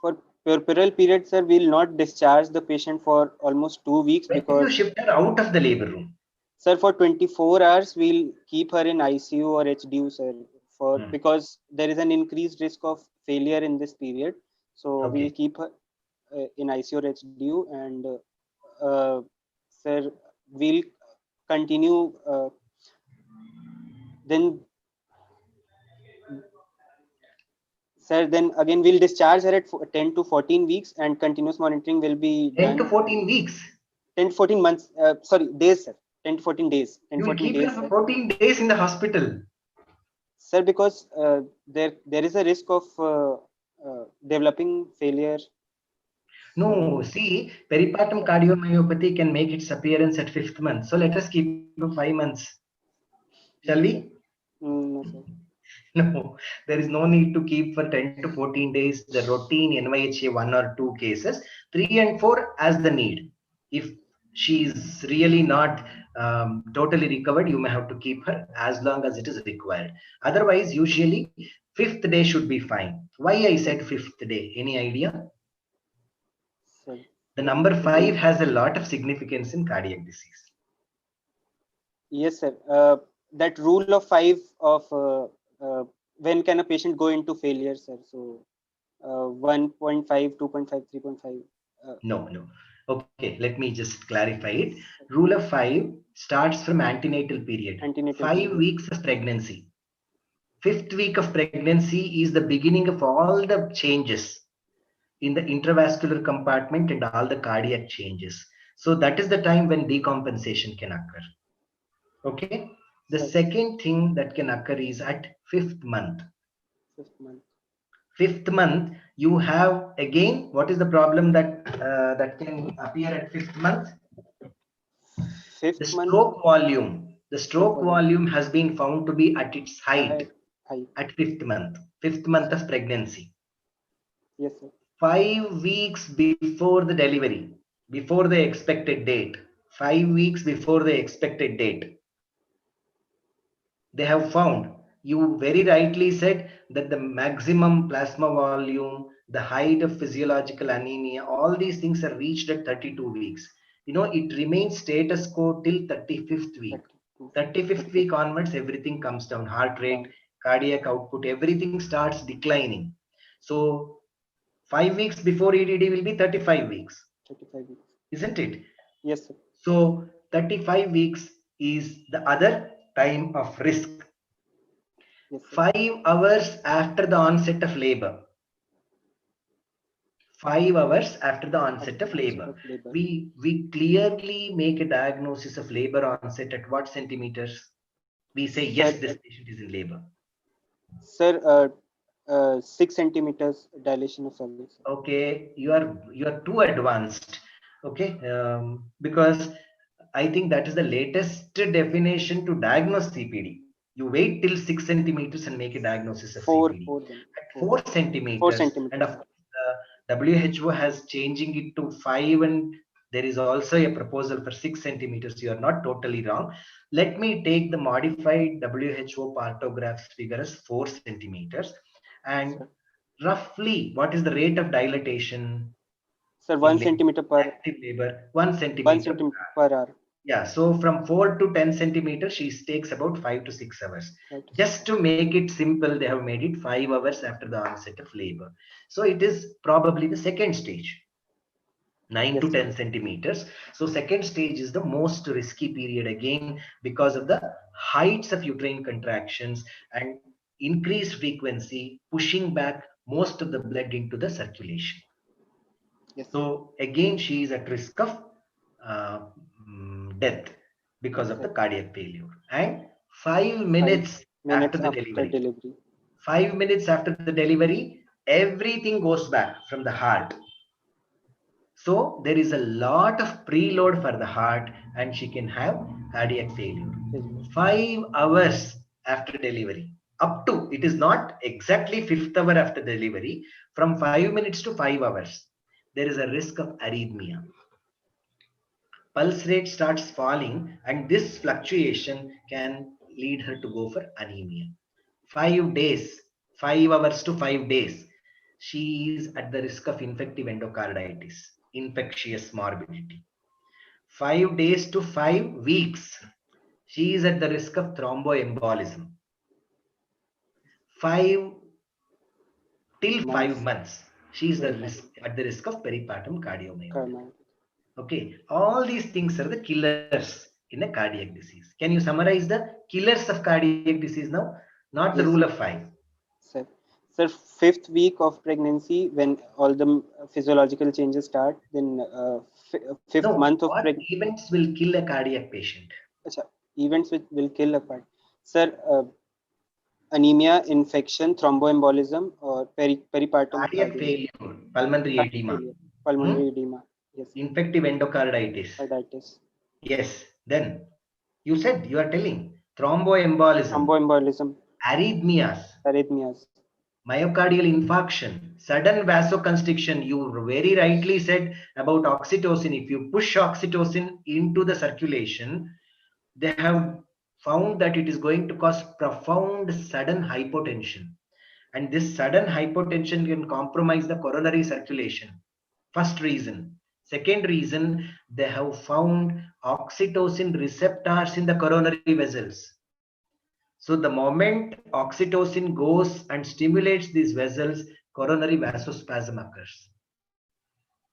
For puerperal period, sir, we will not discharge the patient for almost 2 weeks. When because you shift her out of the labor room? Sir, for 24 hours, we'll keep her in ICU or HDU, sir, because there is an increased risk of failure in this period. So we'll keep her in ICU or HDU, and sir, we'll continue. Then, sir, then again we'll discharge her at 10 to 14 weeks, and continuous monitoring will be 10 to 14 weeks. 10 to 14 months. Sorry, days, sir. 10 to 14 days. 10 you 14 keep days, her for 14 days in the hospital. Sir, because there is a risk of developing failure. No, see, peripartum cardiomyopathy can make its appearance at 5th month. So let us keep 5 months. Shall we? No, sir. No, there is no need to keep for 10 to 14 days the routine NYHA 1 or 2 cases. 3 and 4 as the need. If she is really not totally recovered, you may have to keep her as long as it is required. Otherwise, usually 5th day should be fine. Why I said 5th day? Any idea? Sir. The number 5 has a lot of significance in cardiac disease. Yes, sir. That rule of 5 of when can a patient go into failure, sir? So 1.5, 2.5, 3.5. No. Okay, let me just clarify it. Rule of 5 starts from antenatal period. Antenatal 5 period. weeks of pregnancy. 5th week of pregnancy is the beginning of all the changes in the intravascular compartment and all the cardiac changes. So that is the time when decompensation can occur. Okay. The second thing that can occur is at 5th month. 5th month. 5th month, you have again, what is the problem that that can appear at 5th month? 5th The month. stroke volume. The stroke volume has been found to be at its height at 5th month. 5th month of pregnancy. Yes, sir. 5 weeks before the delivery, before the expected date. 5 weeks before the expected date. They have found, you very rightly said that the maximum plasma volume, the height of physiological anemia, all these things are reached at 32 weeks. You know, it remains status quo till 35th week. 35th week onwards, everything comes down. Heart rate, cardiac output, everything starts declining. So 5 weeks before EDD will be 35 weeks. 35 weeks. Isn't it? Yes, sir. So 35 weeks is the other time of risk. Yes, sir. 5 hours after the onset of labor. 5 hours after the onset of labor. We clearly make a diagnosis of labor onset at what centimeters? We say, yes, this patient is in labor. Sir, 6 centimeters dilation of cervix. Okay, you are too advanced. Okay, because I think that is the latest definition to diagnose CPD. You wait till 6 centimeters and make a diagnosis of CPD. At 4 centimeters, 4 centimeters. And of course, WHO has changing it to 5, and there is also a proposal for 6 centimeters. You are not totally wrong. Let me take the modified WHO Partographs figure as 4 centimeters. And roughly, what is the rate of dilatation? Sir, 1 centimeter per active labor. 1 centimeter, 1 centimeter per hour. Yeah, so from 4 to 10 centimeters, she takes about 5 to 6 hours. Just to make it simple, they have made it 5 hours after the onset of labor. So it is probably the second stage, 9 to 10 centimeters. So second stage is the most risky period, again, because of the heights of uterine contractions and increased frequency, pushing back most of the blood into the circulation. Yes. So again, she is at risk of death because of the cardiac failure. And 5 minutes after the delivery. 5 minutes after the delivery, everything goes back from the heart. So there is a lot of preload for the heart, and she can have cardiac failure. 5 hours after delivery. Up to, it is not exactly 5th hour after delivery, from 5 minutes to 5 hours, there is a risk of arrhythmia. Pulse rate starts falling, and this fluctuation can lead her to go for anemia. 5 days, 5 hours to 5 days, she is at the risk of infective endocarditis, infectious morbidity. 5 days to 5 weeks, she is at the risk of thromboembolism. 5 till 5 months, she is at the risk of peripartum cardiomyopathy. Okay, all these things are the killers in a cardiac disease. Can you summarize the killers of cardiac disease now? Not the rule of 5. Sir, 5th week of pregnancy, when all the physiological changes start, then 5th month of pregnancy. What events will kill a cardiac patient? Events which will kill a cardiac. Sir, anemia, infection, thromboembolism, or peripartum cardiac failure, pulmonary edema. Pulmonary edema. Yes. Infective endocarditis. Yes. Then you said, you are telling thromboembolism. Thromboembolism. Arrhythmias. Arrhythmias. Myocardial infarction, sudden vasoconstriction. You very rightly said about oxytocin. If you push oxytocin into the circulation, they have found that it is going to cause profound sudden hypotension. And this sudden hypotension can compromise the coronary circulation. First reason. Second reason, they have found oxytocin receptors in the coronary vessels. So the moment oxytocin goes and stimulates these vessels, coronary vasospasm occurs.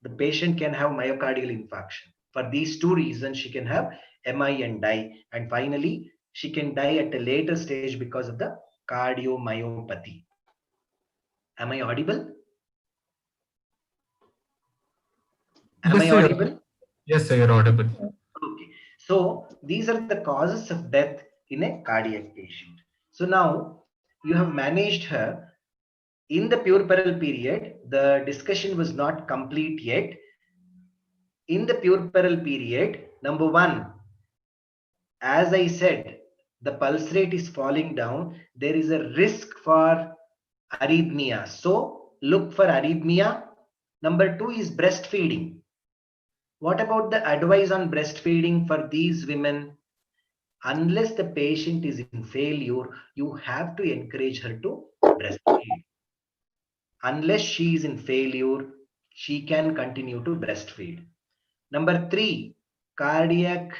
The patient can have myocardial infarction. For these two reasons, she can have MI and die. And finally, she can die at a later stage because of the cardiomyopathy. Am I audible? Am Yes, I sir. audible? Yes, sir, you're audible. Okay. So these are the causes of death in a cardiac patient. So now you have managed her. In the puerperal period, the discussion was not complete yet. In the puerperal period, number one, as I said, the pulse rate is falling down. There is a risk for arrhythmia. So look for arrhythmia. Number two is breastfeeding. What about the advice on breastfeeding for these women? Unless the patient is in failure, you have to encourage her to breastfeed. Unless she is in failure, she can continue to breastfeed. Number three, cardiac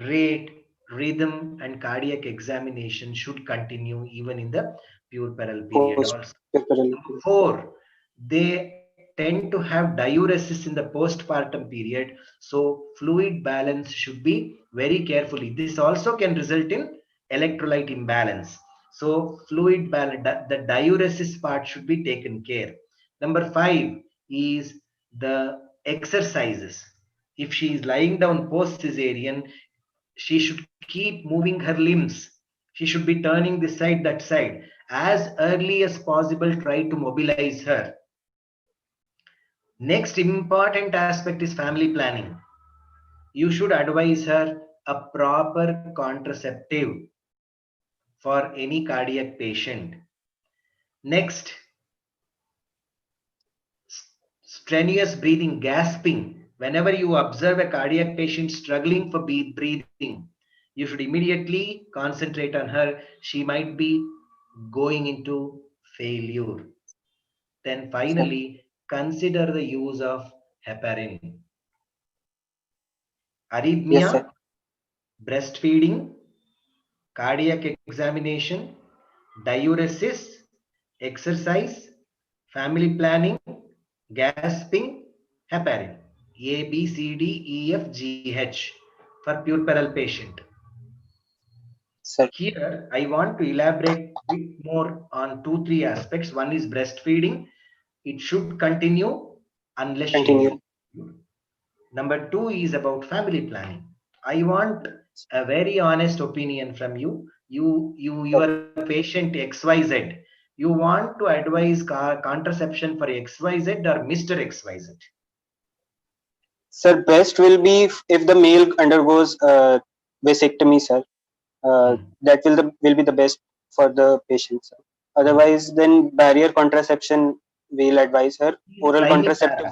rate, rhythm, and cardiac examination should continue even in the puerperal period also. Number four, they tend to have diuresis in the postpartum period, so fluid balance should be very carefully. This also can result in electrolyte imbalance. So fluid balance, the diuresis part should be taken care. Number five is the exercises. If she is lying down post cesarean, she should keep moving her limbs. She should be turning this side, that side. As early as possible, try to mobilize her. Next important aspect is family planning. You should advise her a proper contraceptive for any cardiac patient. Next, strenuous breathing, gasping. Whenever you observe a cardiac patient struggling for breathing, you should immediately concentrate on her. She might be going into failure. Then finally, consider the use of heparin. Yes, Arrhythmia, sir. breastfeeding, cardiac examination, diuresis, exercise, family planning, gasping, heparin. A, B, C, D, E, F, G, H for puerperal patient. Sir. Here, I want to elaborate a bit more on 2-3 aspects. One is breastfeeding. It should continue unless she is. Number two is about family planning. I want a very honest opinion from you. Your patient XYZ. You want to advise contraception for XYZ or Mr. XYZ? Sir, best will be if the male undergoes vasectomy, sir. That will be the best for the patient, sir. Otherwise, then barrier contraception will advise her. Oral contraceptive.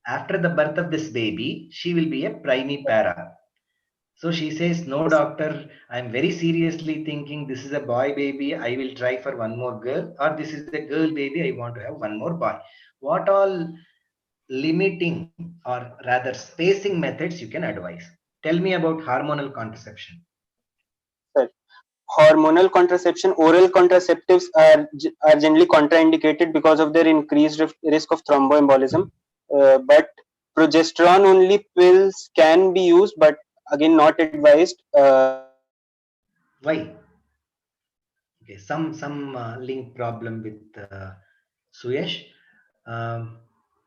After the birth of this baby, she will be a primipara. So she says, no, doctor, I'm very seriously thinking this is a boy baby. I will try for one more girl, or this is a girl baby. I want to have one more boy. What all limiting or rather spacing methods you can advise? Tell me about hormonal contraception. Sir, hormonal contraception, oral contraceptives are generally contraindicated because of their increased risk of thromboembolism. But progesterone only pills can be used, but again not advised. Why? Okay, some link problem with Suyash. Um,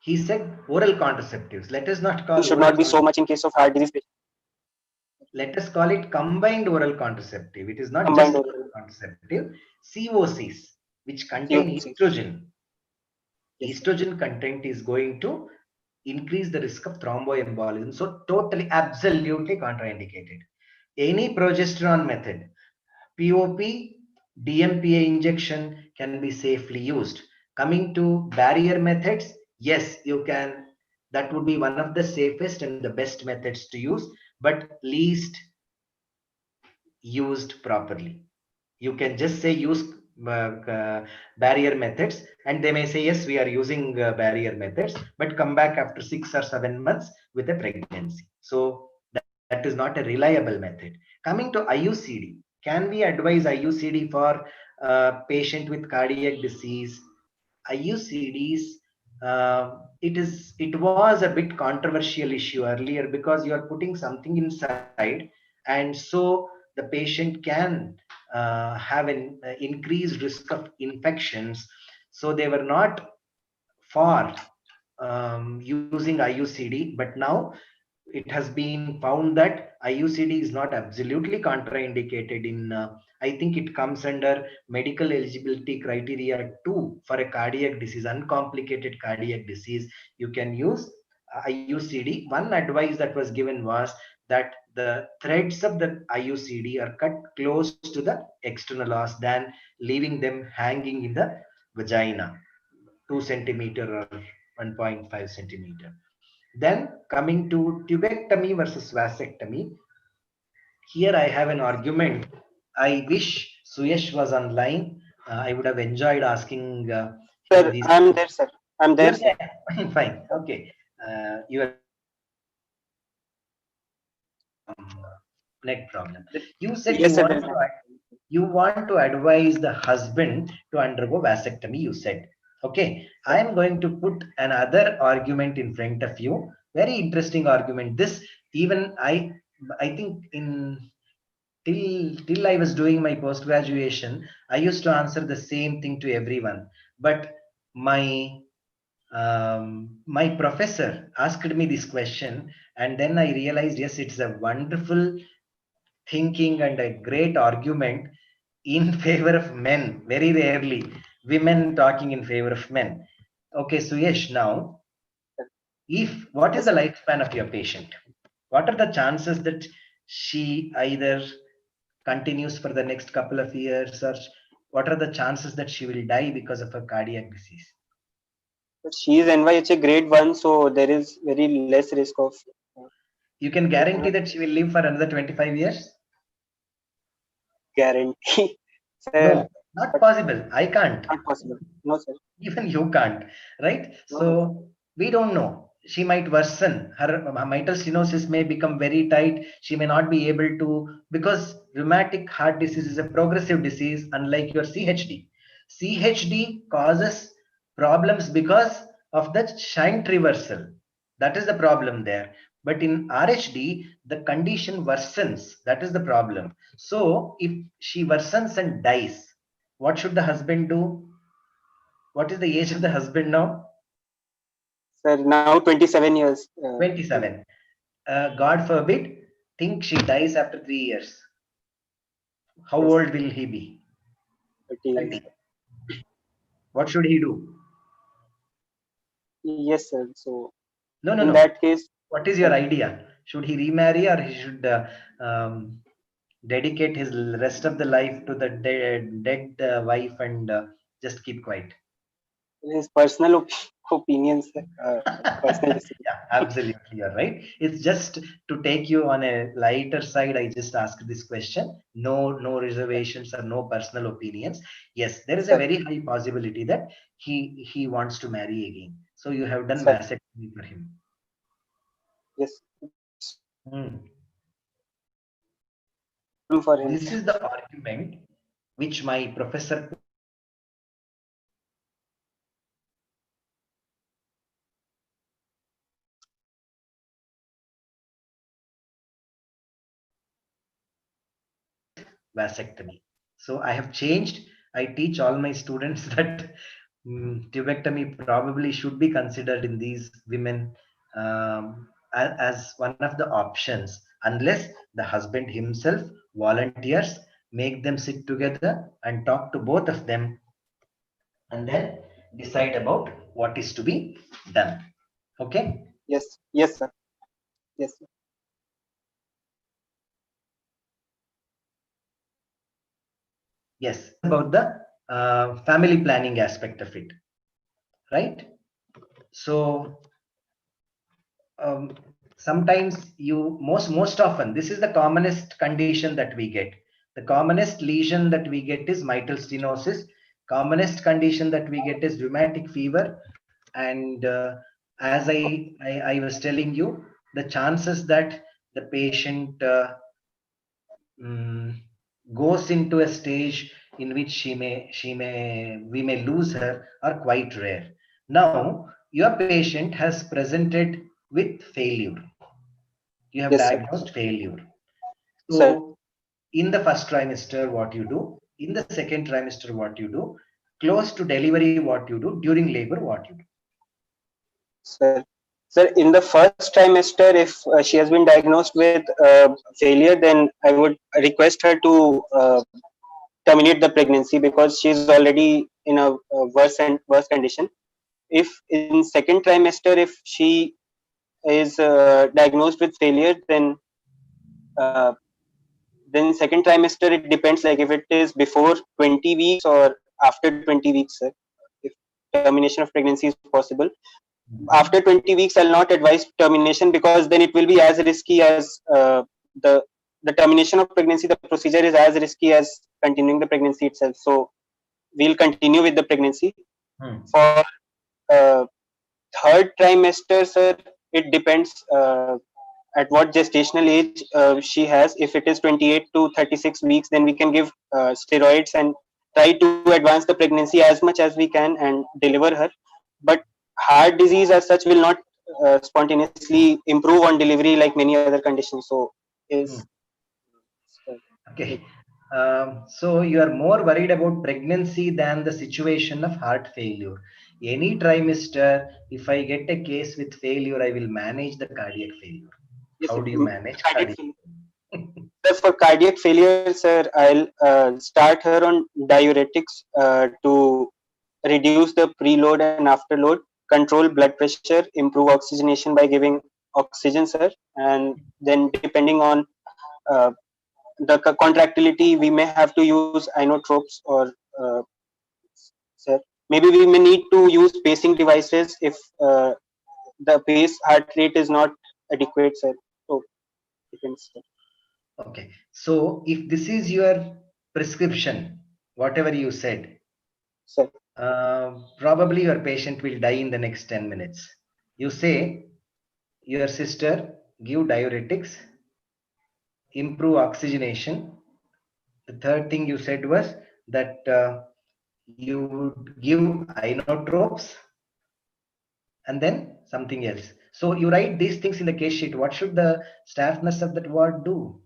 he said oral contraceptives. Let us not call should oral not be so much in case of heart disease. Let us call it combined oral contraceptive. It is not Combined just oral. oral contraceptive. COCs, which contain estrogen. Yes. Estrogen content is going to increase the risk of thromboembolism. So totally, absolutely contraindicated. Any progesterone method, POP, DMPA injection can be safely used. Coming to barrier methods, yes, you can. That would be one of the safest and the best methods to use, but least used properly. You can just say use barrier methods, and they may say yes, we are using barrier methods, but come back after 6 or 7 months with a pregnancy. So that is not a reliable method. Coming to IUCD, can we advise IUCD for patient with cardiac disease? IUCDs, it was a bit controversial issue earlier because you are putting something inside, and so the patient can have an increased risk of infections. So they were not for using IUCD, but now it has been found that IUCD is not absolutely contraindicated in, I think it comes under medical eligibility criteria 2 for a cardiac disease, uncomplicated cardiac disease. You can use IUCD. One advice that was given was that the threads of the IUCD are cut close to the external os than leaving them hanging in the vagina, 2 centimeter or 1.5 centimeter. Then coming to tubectomy versus vasectomy, here I have an argument. I wish Suyash was online. I would have enjoyed asking him Sir, these. I'm there, sir. I'm there, You're sir. there. Fine. Okay. Your net problem. You said Yes, sir. There's you want to advise the husband to undergo vasectomy. You said. Okay. I am going to put another argument in front of you. Very interesting argument. This even I think in till I was doing my post graduation, I used to answer the same thing to everyone. But my my professor asked me this question, and then I realized yes, it's a wonderful thinking and a great argument in favor of men. Very rarely women talking in favor of men. Okay, so yes, now if what is the lifespan of your patient? What are the chances that she either continues for the next couple of years, or what are the chances that she will die because of a cardiac disease? But she is NYHA grade 1, so there is very less risk of. You can guarantee that she will live for another 25 years? Guarantee. Sir, No, not possible. I can't. not possible. No, sir. Even you can't, right? No. So we don't know. She might worsen. Her mitral stenosis may become very tight. She may not be able to, because rheumatic heart disease is a progressive disease, unlike your CHD. CHD causes problems because of the shunt reversal. That is the problem there. But in RHD, the condition worsens. That is the problem. So if she worsens and dies, what should the husband do? What is the age of the husband now? Sir, now 27 years. 27. God forbid, think she dies after 3 years. How Yes. old will he be? 30 years. 30. What should he do? Yes, sir. So No. in that case, What is your idea? Should he remarry, or he should dedicate his rest of the life to the dead wife and just keep quiet? his personal opinions, personal decision. Yeah, absolutely, you're right. It's just to take you on a lighter side. I just asked this question. No reservations or no personal opinions. Yes, there is a Sir, very high possibility that he wants to marry again. So you have done sir. vasectomy for him. Yes. Hmm. For him. This is the argument which my professor vasectomy. So I have changed. I teach all my students that tubectomy probably should be considered in these women as one of the options, unless the husband himself volunteers, make them sit together and talk to both of them, and then decide about what is to be done. Okay. Yes. Yes, sir. Yes, sir. Yes, about the family planning aspect of it, right? So sometimes most often this is the commonest condition that we get. The commonest lesion that we get is mitral stenosis. Commonest condition that we get is rheumatic fever. And as I was telling you, the chances that the patient mm, goes into a stage in which we may lose her are quite rare. Now your patient has presented with failure. You have Yes, sir. diagnosed failure. Sir, So in the first trimester, what you do, in the second trimester, what you do, close to delivery, what you do, during labor, what you do. sir. Sir, in the first trimester, if she has been diagnosed with failure, then I would request her to terminate the pregnancy because she is already in a worse condition. If in second trimester, if she is diagnosed with failure, uh, then second trimester it depends. Like if it is before 20 weeks or after 20 weeks, sir. If termination of pregnancy is possible. After 20 weeks, I'll not advise termination because then it will be as risky as the the termination of pregnancy. The procedure is as risky as continuing the pregnancy itself. So we'll continue with the pregnancy. For uh, third trimester, sir, it depends at what gestational age she has. If it is 28 to 36 weeks, then we can give steroids and try to advance the pregnancy as much as we can and deliver her. But heart disease as such will not spontaneously improve on delivery like many other conditions. So is Okay. So you are more worried about pregnancy than the situation of heart failure. Any trimester, if I get a case with failure, I will manage the cardiac failure. yes, How do you manage cardiac failure? Sir, for cardiac failure, sir, I'll start her on diuretics to reduce the preload and afterload, control blood pressure, improve oxygenation by giving oxygen, sir, and then depending on uh, the contractility, we may have to use inotropes or sir, maybe we may need to use pacing devices if the pace heart rate is not adequate, sir. So depends, sir. Okay. So if this is your prescription, whatever you said, Sir. Probably your patient will die in the next 10 minutes. You say, your sister, give diuretics, improve oxygenation. The third thing you said was that you would give inotropes and then something else. So you write these things in the case sheet. What should the staff nurse of that ward do?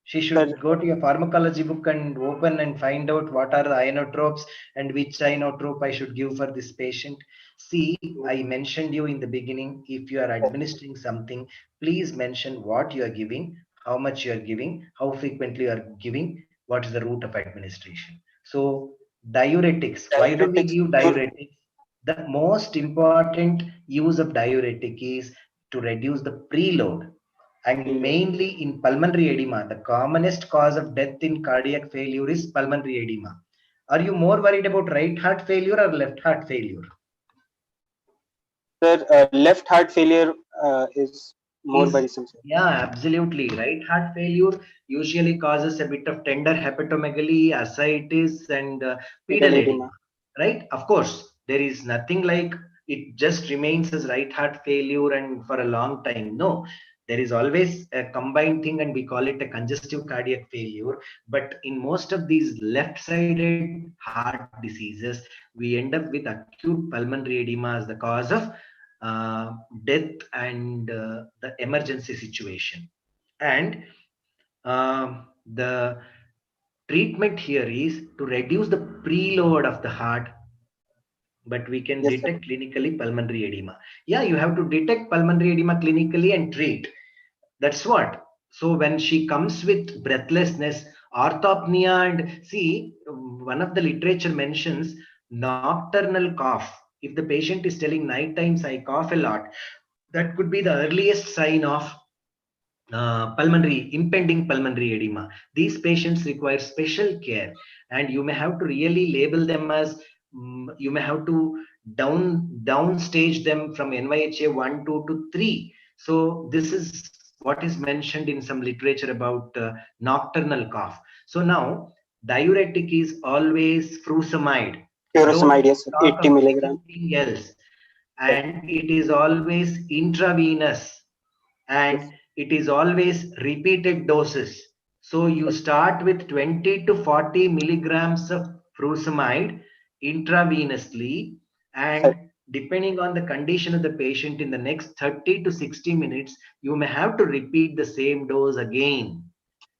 She should go to your pharmacology book and open and find out what are the inotropes and which inotrope I should give for this patient. See, I mentioned you in the beginning, if you are administering something, please mention what you are giving, how much you are giving, how frequently you are giving, what is the route of administration. So diuretics, why do we give diuretics? The most important use of diuretic is to reduce the preload. And mainly in pulmonary edema, the commonest cause of death in cardiac failure is pulmonary edema. Are you more worried about right heart failure or left heart failure? Sir, left heart failure is more worrisome, sir. Yeah, absolutely. Right heart failure usually causes a bit of tender hepatomegaly, ascites, and pedal edema. Right? Of course, there is nothing like it just remains as right heart failure and for a long time. No, there is always a combined thing, and we call it a congestive cardiac failure. But in most of these left-sided heart diseases, we end up with acute pulmonary edema as the cause of death and the emergency situation. And the treatment here is to reduce the preload of the heart, but we can detect clinically pulmonary edema. Yeah, you have to detect pulmonary edema clinically and treat. That's what. So when she comes with breathlessness, orthopnea, and see, one of the literature mentions nocturnal cough. If the patient is telling night times I cough a lot, that could be the earliest sign of impending pulmonary edema. These patients require special care, and you may have to really label them as you may have to downstage them from NYHA 1, 2 to 3. So this is what is mentioned in some literature about nocturnal cough. So now diuretic is always furosemide. Don't Furosemide, yes, sir. talk 80 of milligram. anything else. Yes, And it is always intravenous, yes, and it is always repeated doses. So you start with 20 to 40 milligrams of furosemide intravenously, sir. and depending on the condition of the patient, in the next 30 to 60 minutes, you may have to repeat the same dose again.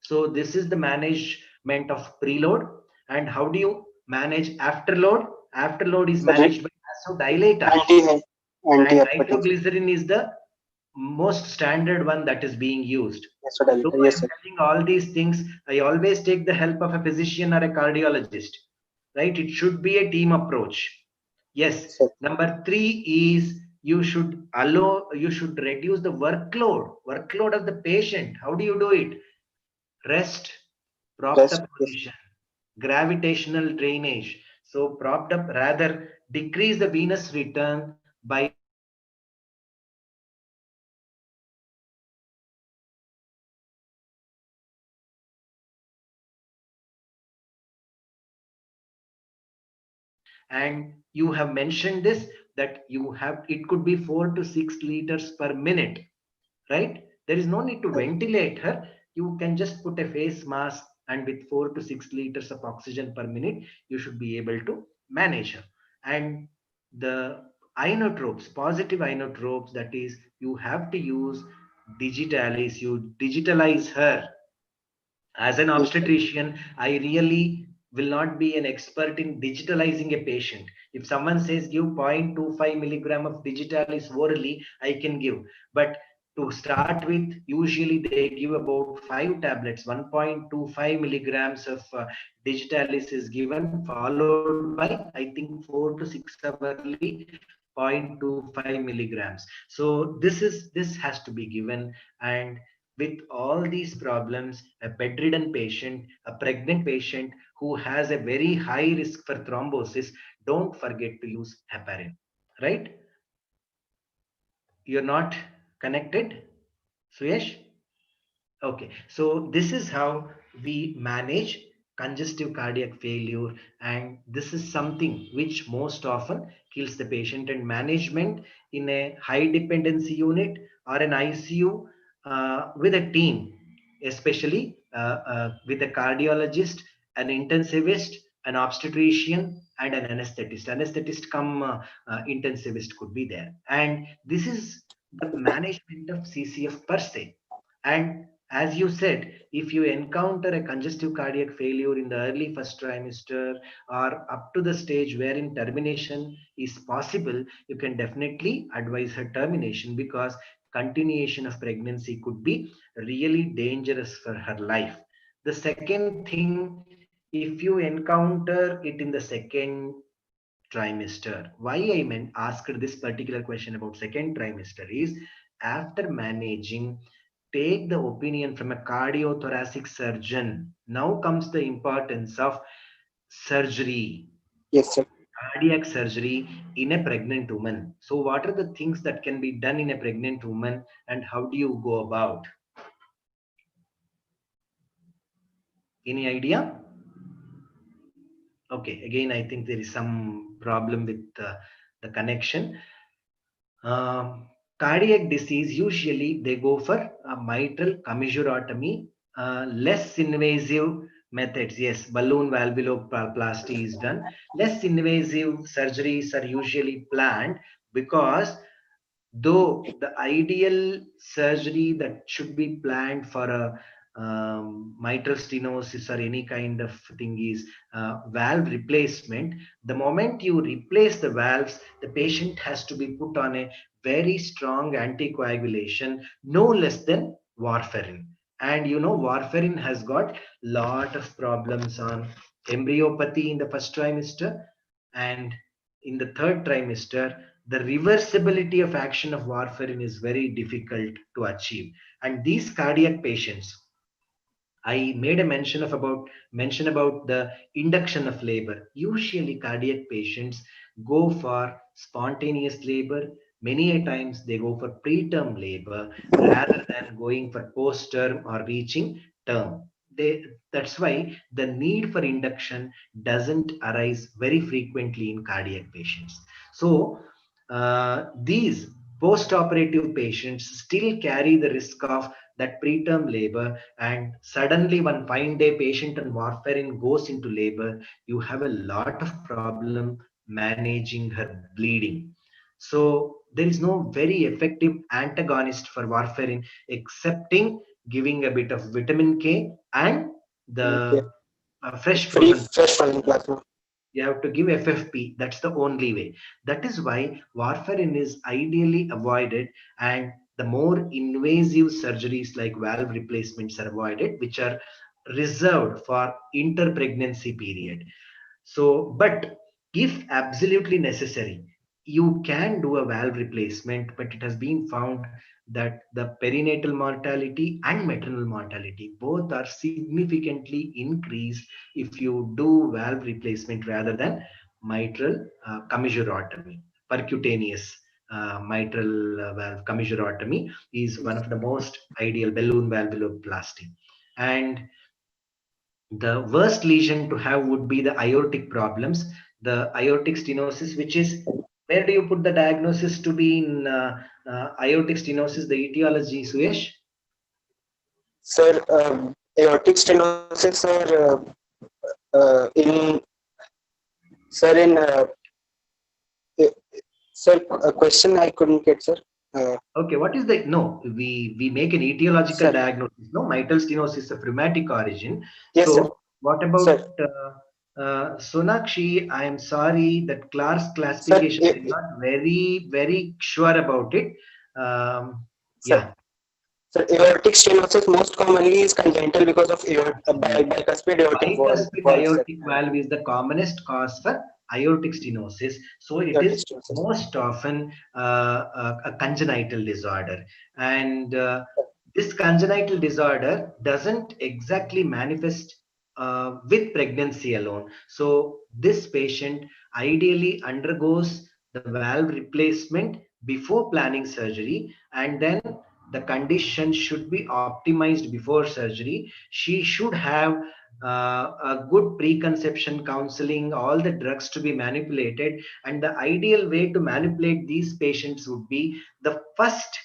So this is the management of preload. And how do you manage afterload? Afterload is Sir, managed by vasodilator, and antihypertensive. nitroglycerin is the most standard one that is being used. Though Vasodilator, I yes, am sir. telling all these things, I always take the help of a physician or a cardiologist, right? It should be a team approach. Yes. Sir, Number three is you should reduce the workload of the patient. How do you do it? Rest, propped rest, up yes. position, gravitational drainage. So propped up, rather decrease the venous return by and you have mentioned this, that you have, it could be 4 to 6 liters per minute, right? There is no need to Sir, ventilate her. You can just put a face mask, and with 4 to 6 liters of oxygen per minute, you should be able to manage her. And the inotropes, positive inotropes, that is, you have to use digitalis, you digitalize her. As an yes, sir. obstetrician, I really will not be an expert in digitalizing a patient. If someone says give 0.25 milligram of digitalis orally, I can give. But to start with, usually they give about 5 tablets. 1.25 milligrams of digitalis is given, followed by, I think, 4 to 6 hourly 0.25 milligrams. So this has to be given. And with all these problems, a bedridden patient, a pregnant patient who has a very high risk for thrombosis, don't forget to use heparin, right? You're not connected, Suyash? Okay, so this is how we manage congestive cardiac failure, and this is something which most often kills the patient. And management in a high dependency unit or an ICU with a team, especially with a cardiologist, an intensivist, an obstetrician, and an anesthetist. Anesthetist come intensivist could be there, and this is the management of CCF per se. And as you said, if you encounter a congestive cardiac failure in the early first trimester or up to the stage wherein termination is possible, you can definitely advise her termination, because continuation of pregnancy could be really dangerous for her life. The second thing, if you encounter it in the second trimester, why I meant asked this particular question about second trimester is, after managing, take the opinion from a cardiothoracic surgeon. Now comes the importance of surgery, Yes, sir. cardiac surgery in a pregnant woman. So what are the things that can be done in a pregnant woman, and how do you go about? Any idea? Okay, again, I think there is some problem with the connection. Cardiac disease, usually they go for a mitral commissurotomy, less invasive methods. Yes, balloon valvuloplasty is done. Less invasive surgeries are usually planned, because though the ideal surgery that should be planned for a mitral stenosis or any kind of thing is valve replacement. The moment you replace the valves, the patient has to be put on a very strong anticoagulation, no less than warfarin. And you know, warfarin has got lot of problems on embryopathy in the first trimester, and in the third trimester the reversibility of action of warfarin is very difficult to achieve. And these cardiac patients, I made a mention about the induction of labor. Usually, cardiac patients go for spontaneous labor. Many a times they go for preterm labor rather than going for post-term or reaching term. That's why the need for induction doesn't arise very frequently in cardiac patients. So these post-operative patients still carry the risk of that preterm labor, and suddenly one fine day patient on warfarin goes into labor, you have a lot of problem managing her bleeding. So there is no very effective antagonist for warfarin excepting giving a bit of vitamin K and the fresh Free frozen. fresh frozen plasma. You have to give FFP. That's the only way. That is why warfarin is ideally avoided, and the more invasive surgeries like valve replacements are avoided, which are reserved for interpregnancy period. So, but if absolutely necessary, you can do a valve replacement, but it has been found that the perinatal mortality and maternal mortality both are significantly increased if you do valve replacement rather than mitral commissurotomy. Percutaneous mitral valve commissurotomy is one of the most ideal balloon valvuloplasty. And the worst lesion to have would be the aortic problems, the aortic stenosis, which is, where do you put the diagnosis to be in aortic stenosis, the etiology, Suyesh? Sir, aortic stenosis, sir, in sir in uh, sir, a question I couldn't get, sir. Okay, what is the, no, we make an etiological Sir, diagnosis, no, mitral stenosis of rheumatic origin. yes, sir. So what Sir, about Sonakshi? I am sorry that class sir, classification, I'm not very sure about it. sir, Yeah. sir, aortic stenosis most commonly is congenital because of bicuspid aortic Bicuspid valve, sir. aortic valve is the commonest cause for aortic stenosis. So it Aortic is stenosis. most often a congenital disorder. And this congenital disorder doesn't exactly manifest with pregnancy alone. So this patient ideally undergoes the valve replacement before planning surgery, and then the condition should be optimized before surgery. She should have a good preconception counseling, all the drugs to be manipulated, and the ideal way to manipulate these patients would be the first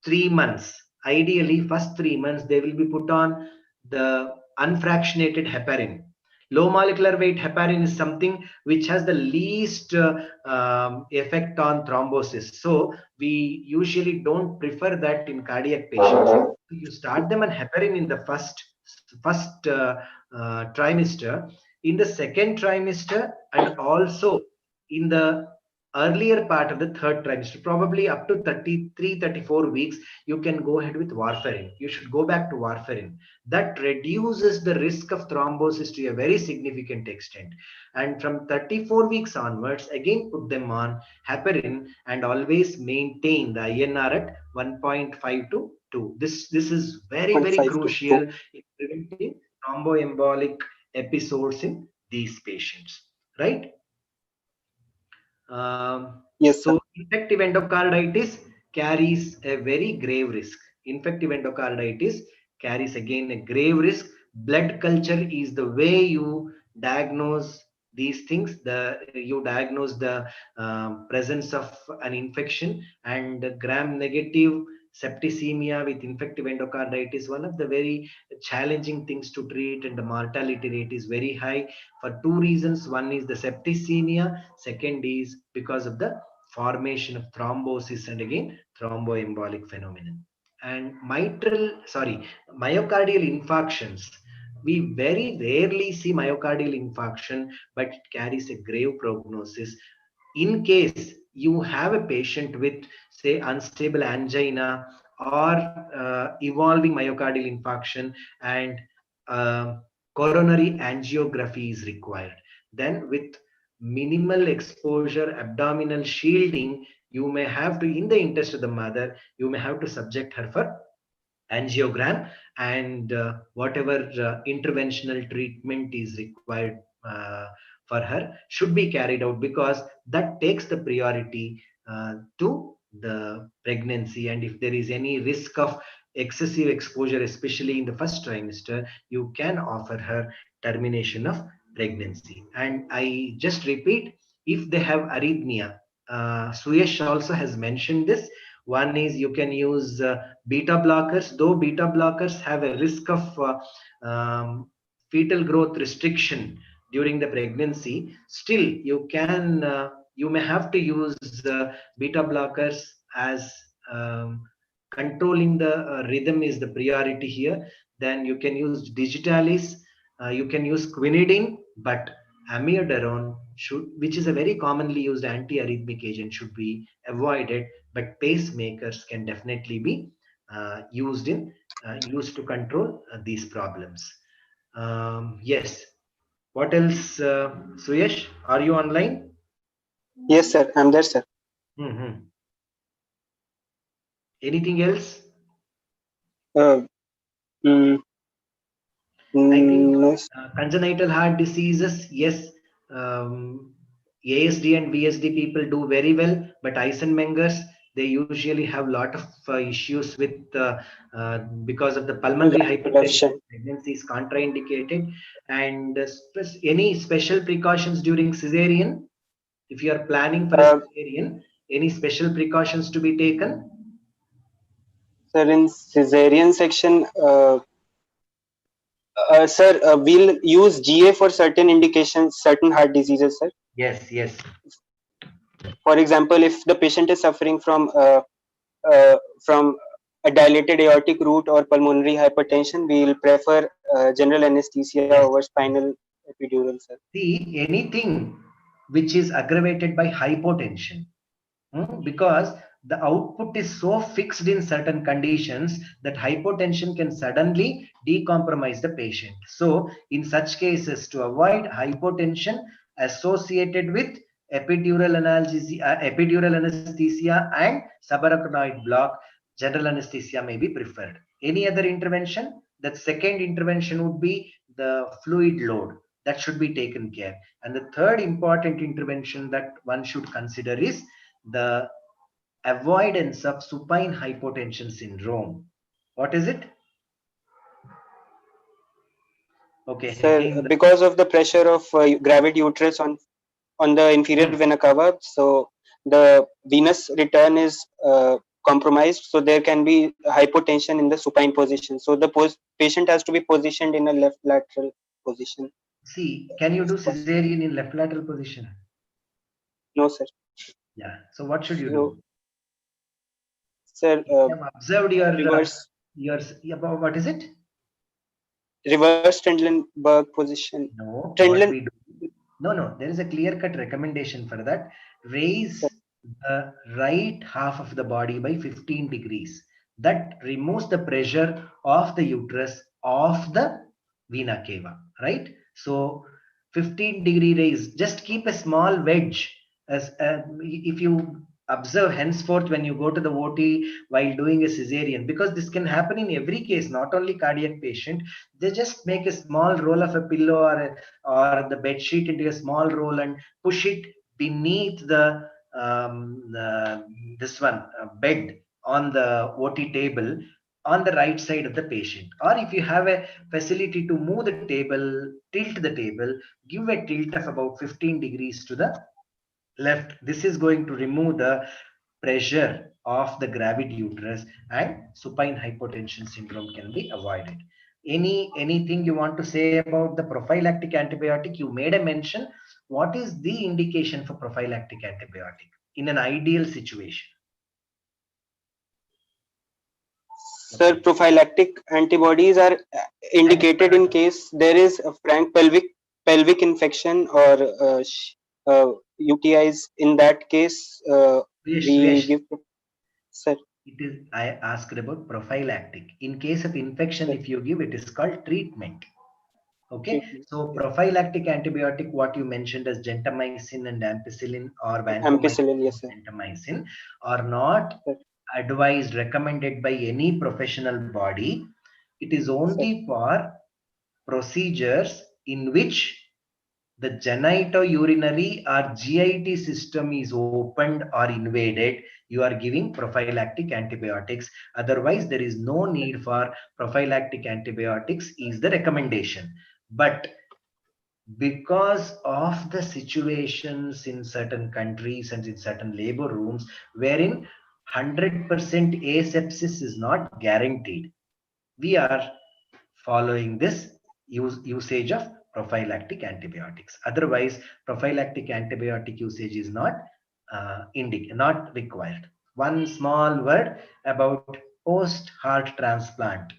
3 months. Ideally, first 3 months they will be put on the unfractionated heparin. Low molecular weight heparin is something which has the least effect on thrombosis. So we usually don't prefer that in cardiac patients. You start them on heparin in the first trimester, in the second trimester, and also in the earlier part of the third trimester, probably up to 33 34 weeks, you can go ahead with warfarin. You should go back to warfarin. That reduces the risk of thrombosis to a very significant extent. And from 34 weeks onwards, again put them on heparin, and always maintain the INR at 1.5 to 2. This is very 0.5 to 2. crucial in preventing thromboembolic episodes in these patients, right? Yes, sir. So infective endocarditis carries a very grave risk. Infective endocarditis carries again a grave risk. Blood culture is the way you diagnose these things. You diagnose the presence of an infection, and gram negative septicemia with infective endocarditis, one of the very challenging things to treat, and the mortality rate is very high for two reasons. One is the septicemia, second is because of the formation of thrombosis and again thromboembolic phenomenon. And myocardial infarctions, we very rarely see myocardial infarction, but it carries a grave prognosis. In case you have a patient with, say, unstable angina or evolving myocardial infarction, and uh, coronary angiography is required, then with minimal exposure abdominal shielding, you may have to, in the interest of the mother, you may have to subject her for angiogram, and whatever interventional treatment is required for her should be carried out, because that takes the priority to the pregnancy. And if there is any risk of excessive exposure, especially in the first trimester, you can offer her termination of pregnancy. And I just repeat, if they have arrhythmia, Suyash also has mentioned this. One is you can use beta blockers, though beta blockers have a risk of fetal growth restriction during the pregnancy. Still, you may have to use beta blockers as controlling the rhythm is the priority here. Then you can use digitalis, you can use quinidine, but amiodarone should, which is a very commonly used antiarrhythmic agent, should be avoided. But pacemakers can definitely be used to control these problems. Yes. What else, Suyash? Are you online? Yes, sir. I'm there, sir. Anything else? Uh, mm, I think no, sir. congenital heart diseases, yes. ASD and VSD people do very well, but Eisenmengers, they usually have a lot of issues with because of the pulmonary hypertension. Reduction. Pregnancy is contraindicated. And any special precautions during cesarean? If you are planning for a cesarean, any special precautions to be taken? Sir, in cesarean section, sir, we'll use GA for certain indications, certain heart diseases, sir. Yes, yes. For example, if the patient is suffering from a dilated aortic root or pulmonary hypertension, we will prefer general anesthesia over spinal epidural, sir. See, anything which is aggravated by hypotension, because the output is so fixed in certain conditions that hypotension can suddenly decompromise the patient. So in such cases, to avoid hypotension associated with epidural anesthesia and subarachnoid block, general anesthesia may be preferred. Any other intervention? That second intervention would be the fluid load. That should be taken care. And the third important intervention that one should consider is the avoidance of supine hypotension syndrome. What is it? Okay, Sir, again, because of the pressure of gravid uterus on the inferior vena cava, so the venous return is compromised, so there can be hypotension in the supine position. So the patient has to be positioned in a left lateral position. see, can you do cesarean in left lateral position? No, sir. Yeah. So what should you So, do? sir, You have observed reverse what is it? reverse Trendelenburg position. No, Trendlen, what we do. No, there is a clear-cut recommendation for that. Raise the right half of the body by 15 degrees. That removes the pressure of the uterus of the vena cava, right? So 15-degree raise, just keep a small wedge. As if you observe henceforth when you go to the OT while doing a cesarean, because this can happen in every case, not only cardiac patient, they just make a small roll of a pillow or the bed sheet into a small roll and push it beneath the bed on the OT table on the right side of the patient. Or if you have a facility to move the table, tilt the table, give a tilt of about 15 degrees to the left. This is going to remove the pressure of the gravid uterus, and supine hypotension syndrome can be avoided. Anything you want to say about the prophylactic antibiotic? You made a mention. What is the indication for prophylactic antibiotic in an ideal situation? Sir, prophylactic antibodies are indicated in case there is a frank pelvic infection or UTIs. In that case, we give. Sir, it is, I asked about prophylactic. In case of infection, if you give, it is called treatment. Okay, treatment. so prophylactic antibiotic, what you mentioned as gentamicin and ampicillin or Ampicillin, vancomycin, yes, sir. gentamicin, are not Sir, advised, recommended by any professional body. It is sir. only for procedures in which the genitourinary or GIT system is opened or invaded. You are giving prophylactic antibiotics. Otherwise, there is no need for prophylactic antibiotics, is the recommendation. But because of the situations in certain countries and in certain labor rooms wherein 100% asepsis is not guaranteed, we are following this usage of prophylactic antibiotics. Otherwise, prophylactic antibiotic usage is not required. One small word about post heart transplant.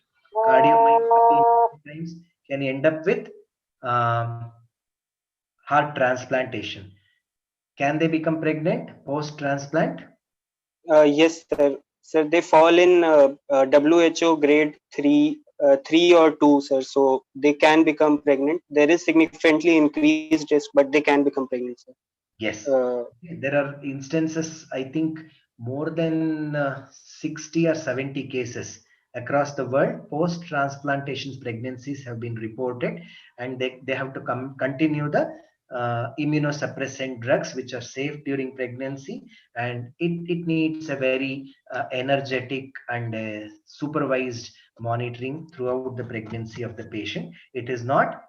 Cardiomyopathy sometimes can end up with um, heart transplantation. Can they become pregnant post transplant? Yes, sir. Sir, they fall in WHO grade 3 or 2, sir. So they can become pregnant. There is significantly increased risk, but they can become pregnant, sir. Yes. Uh, There are instances, I think more than 60 or 70 cases across the world. Post transplantation pregnancies have been reported, and they have to continue the immunosuppressant drugs which are safe during pregnancy, and it needs a very energetic and supervised monitoring throughout the pregnancy of the patient. It is not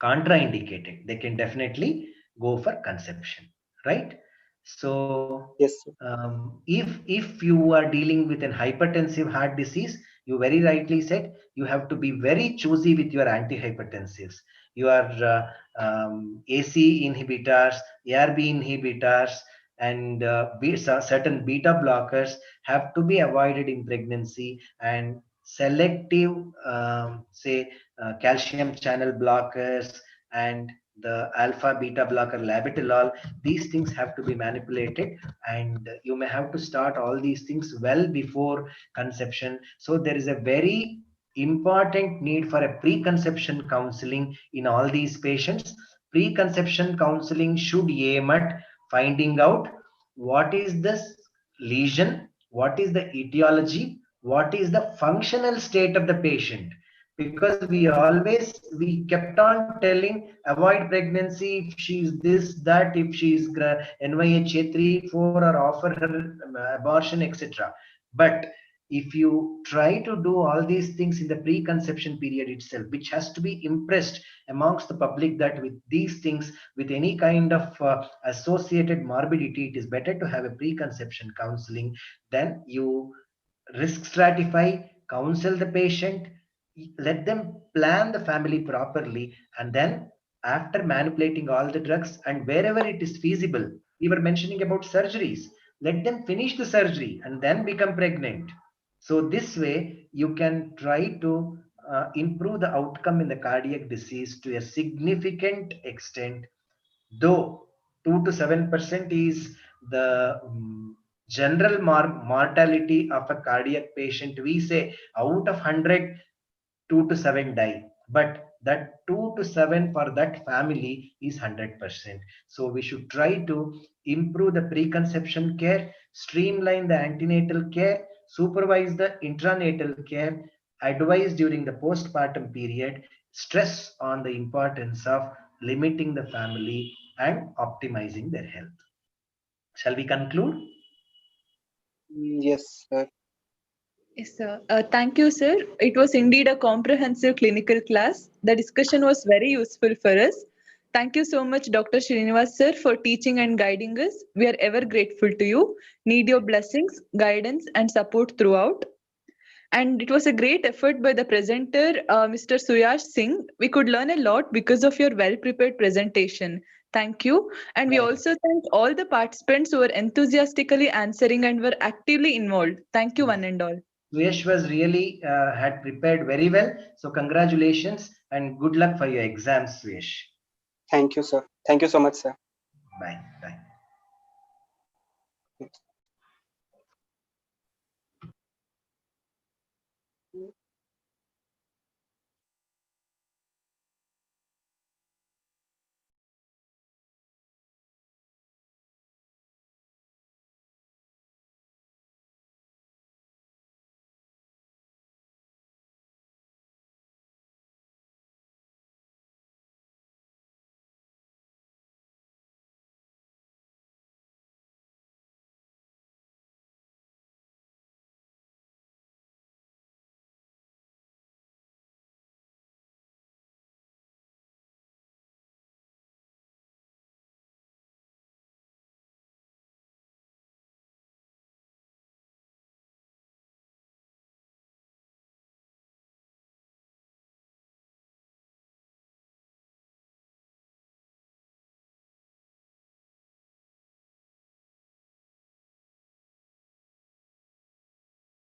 contraindicated. They can definitely go for conception, right? So yes, sir. if you are dealing with an hypertensive heart disease, you very rightly said you have to be very choosy with your antihypertensives. Your AC inhibitors, ARB inhibitors, and certain beta blockers have to be avoided in pregnancy, and selective say calcium channel blockers and the alpha beta blocker labetalol, these things have to be manipulated, and you may have to start all these things well before conception. So there is a very important need for a preconception counseling in all these patients. Preconception counseling should aim at finding out what is this lesion, what is the etiology, what is the functional state of the patient. Because we kept on telling avoid pregnancy if she's this that, if she's NYHA 3 4, or offer her abortion, etc. But if you try to do all these things in the preconception period itself, which has to be impressed amongst the public that with these things, with any kind of associated morbidity, it is better to have a preconception counseling. Then you risk stratify, counsel the patient, let them plan the family properly, and then after manipulating all the drugs and wherever it is feasible, we were mentioning about surgeries, let them finish the surgery and then become pregnant. So this way you can try to improve the outcome in the cardiac disease to a significant extent, though 2 to 7% is the general mortality of a cardiac patient. We say out of 100, 2 to 7 die, but that 2 to 7 for that family is 100%. So we should try to improve the preconception care, streamline the antenatal care, supervise the intranatal care, advise during the postpartum period, stress on the importance of limiting the family and optimizing their health. Shall we conclude? Yes, sir. Yes, sir. Thank you, sir. It was indeed a comprehensive clinical class. The discussion was very useful for us. Thank you so much, Dr. Srinivas, sir, for teaching and guiding us. We are ever grateful to you. Need your blessings, guidance, and support throughout. And it was a great effort by the presenter, Mr. Suyash Singh. We could learn a lot because of your well-prepared presentation. Thank you. And we Right. also thank all the participants who were enthusiastically answering and were actively involved. Thank you, one and all. Suyesh was really had prepared very well. So congratulations and good luck for your exams, Suyesh. Thank you, sir. Thank you so much, sir. Bye. Bye.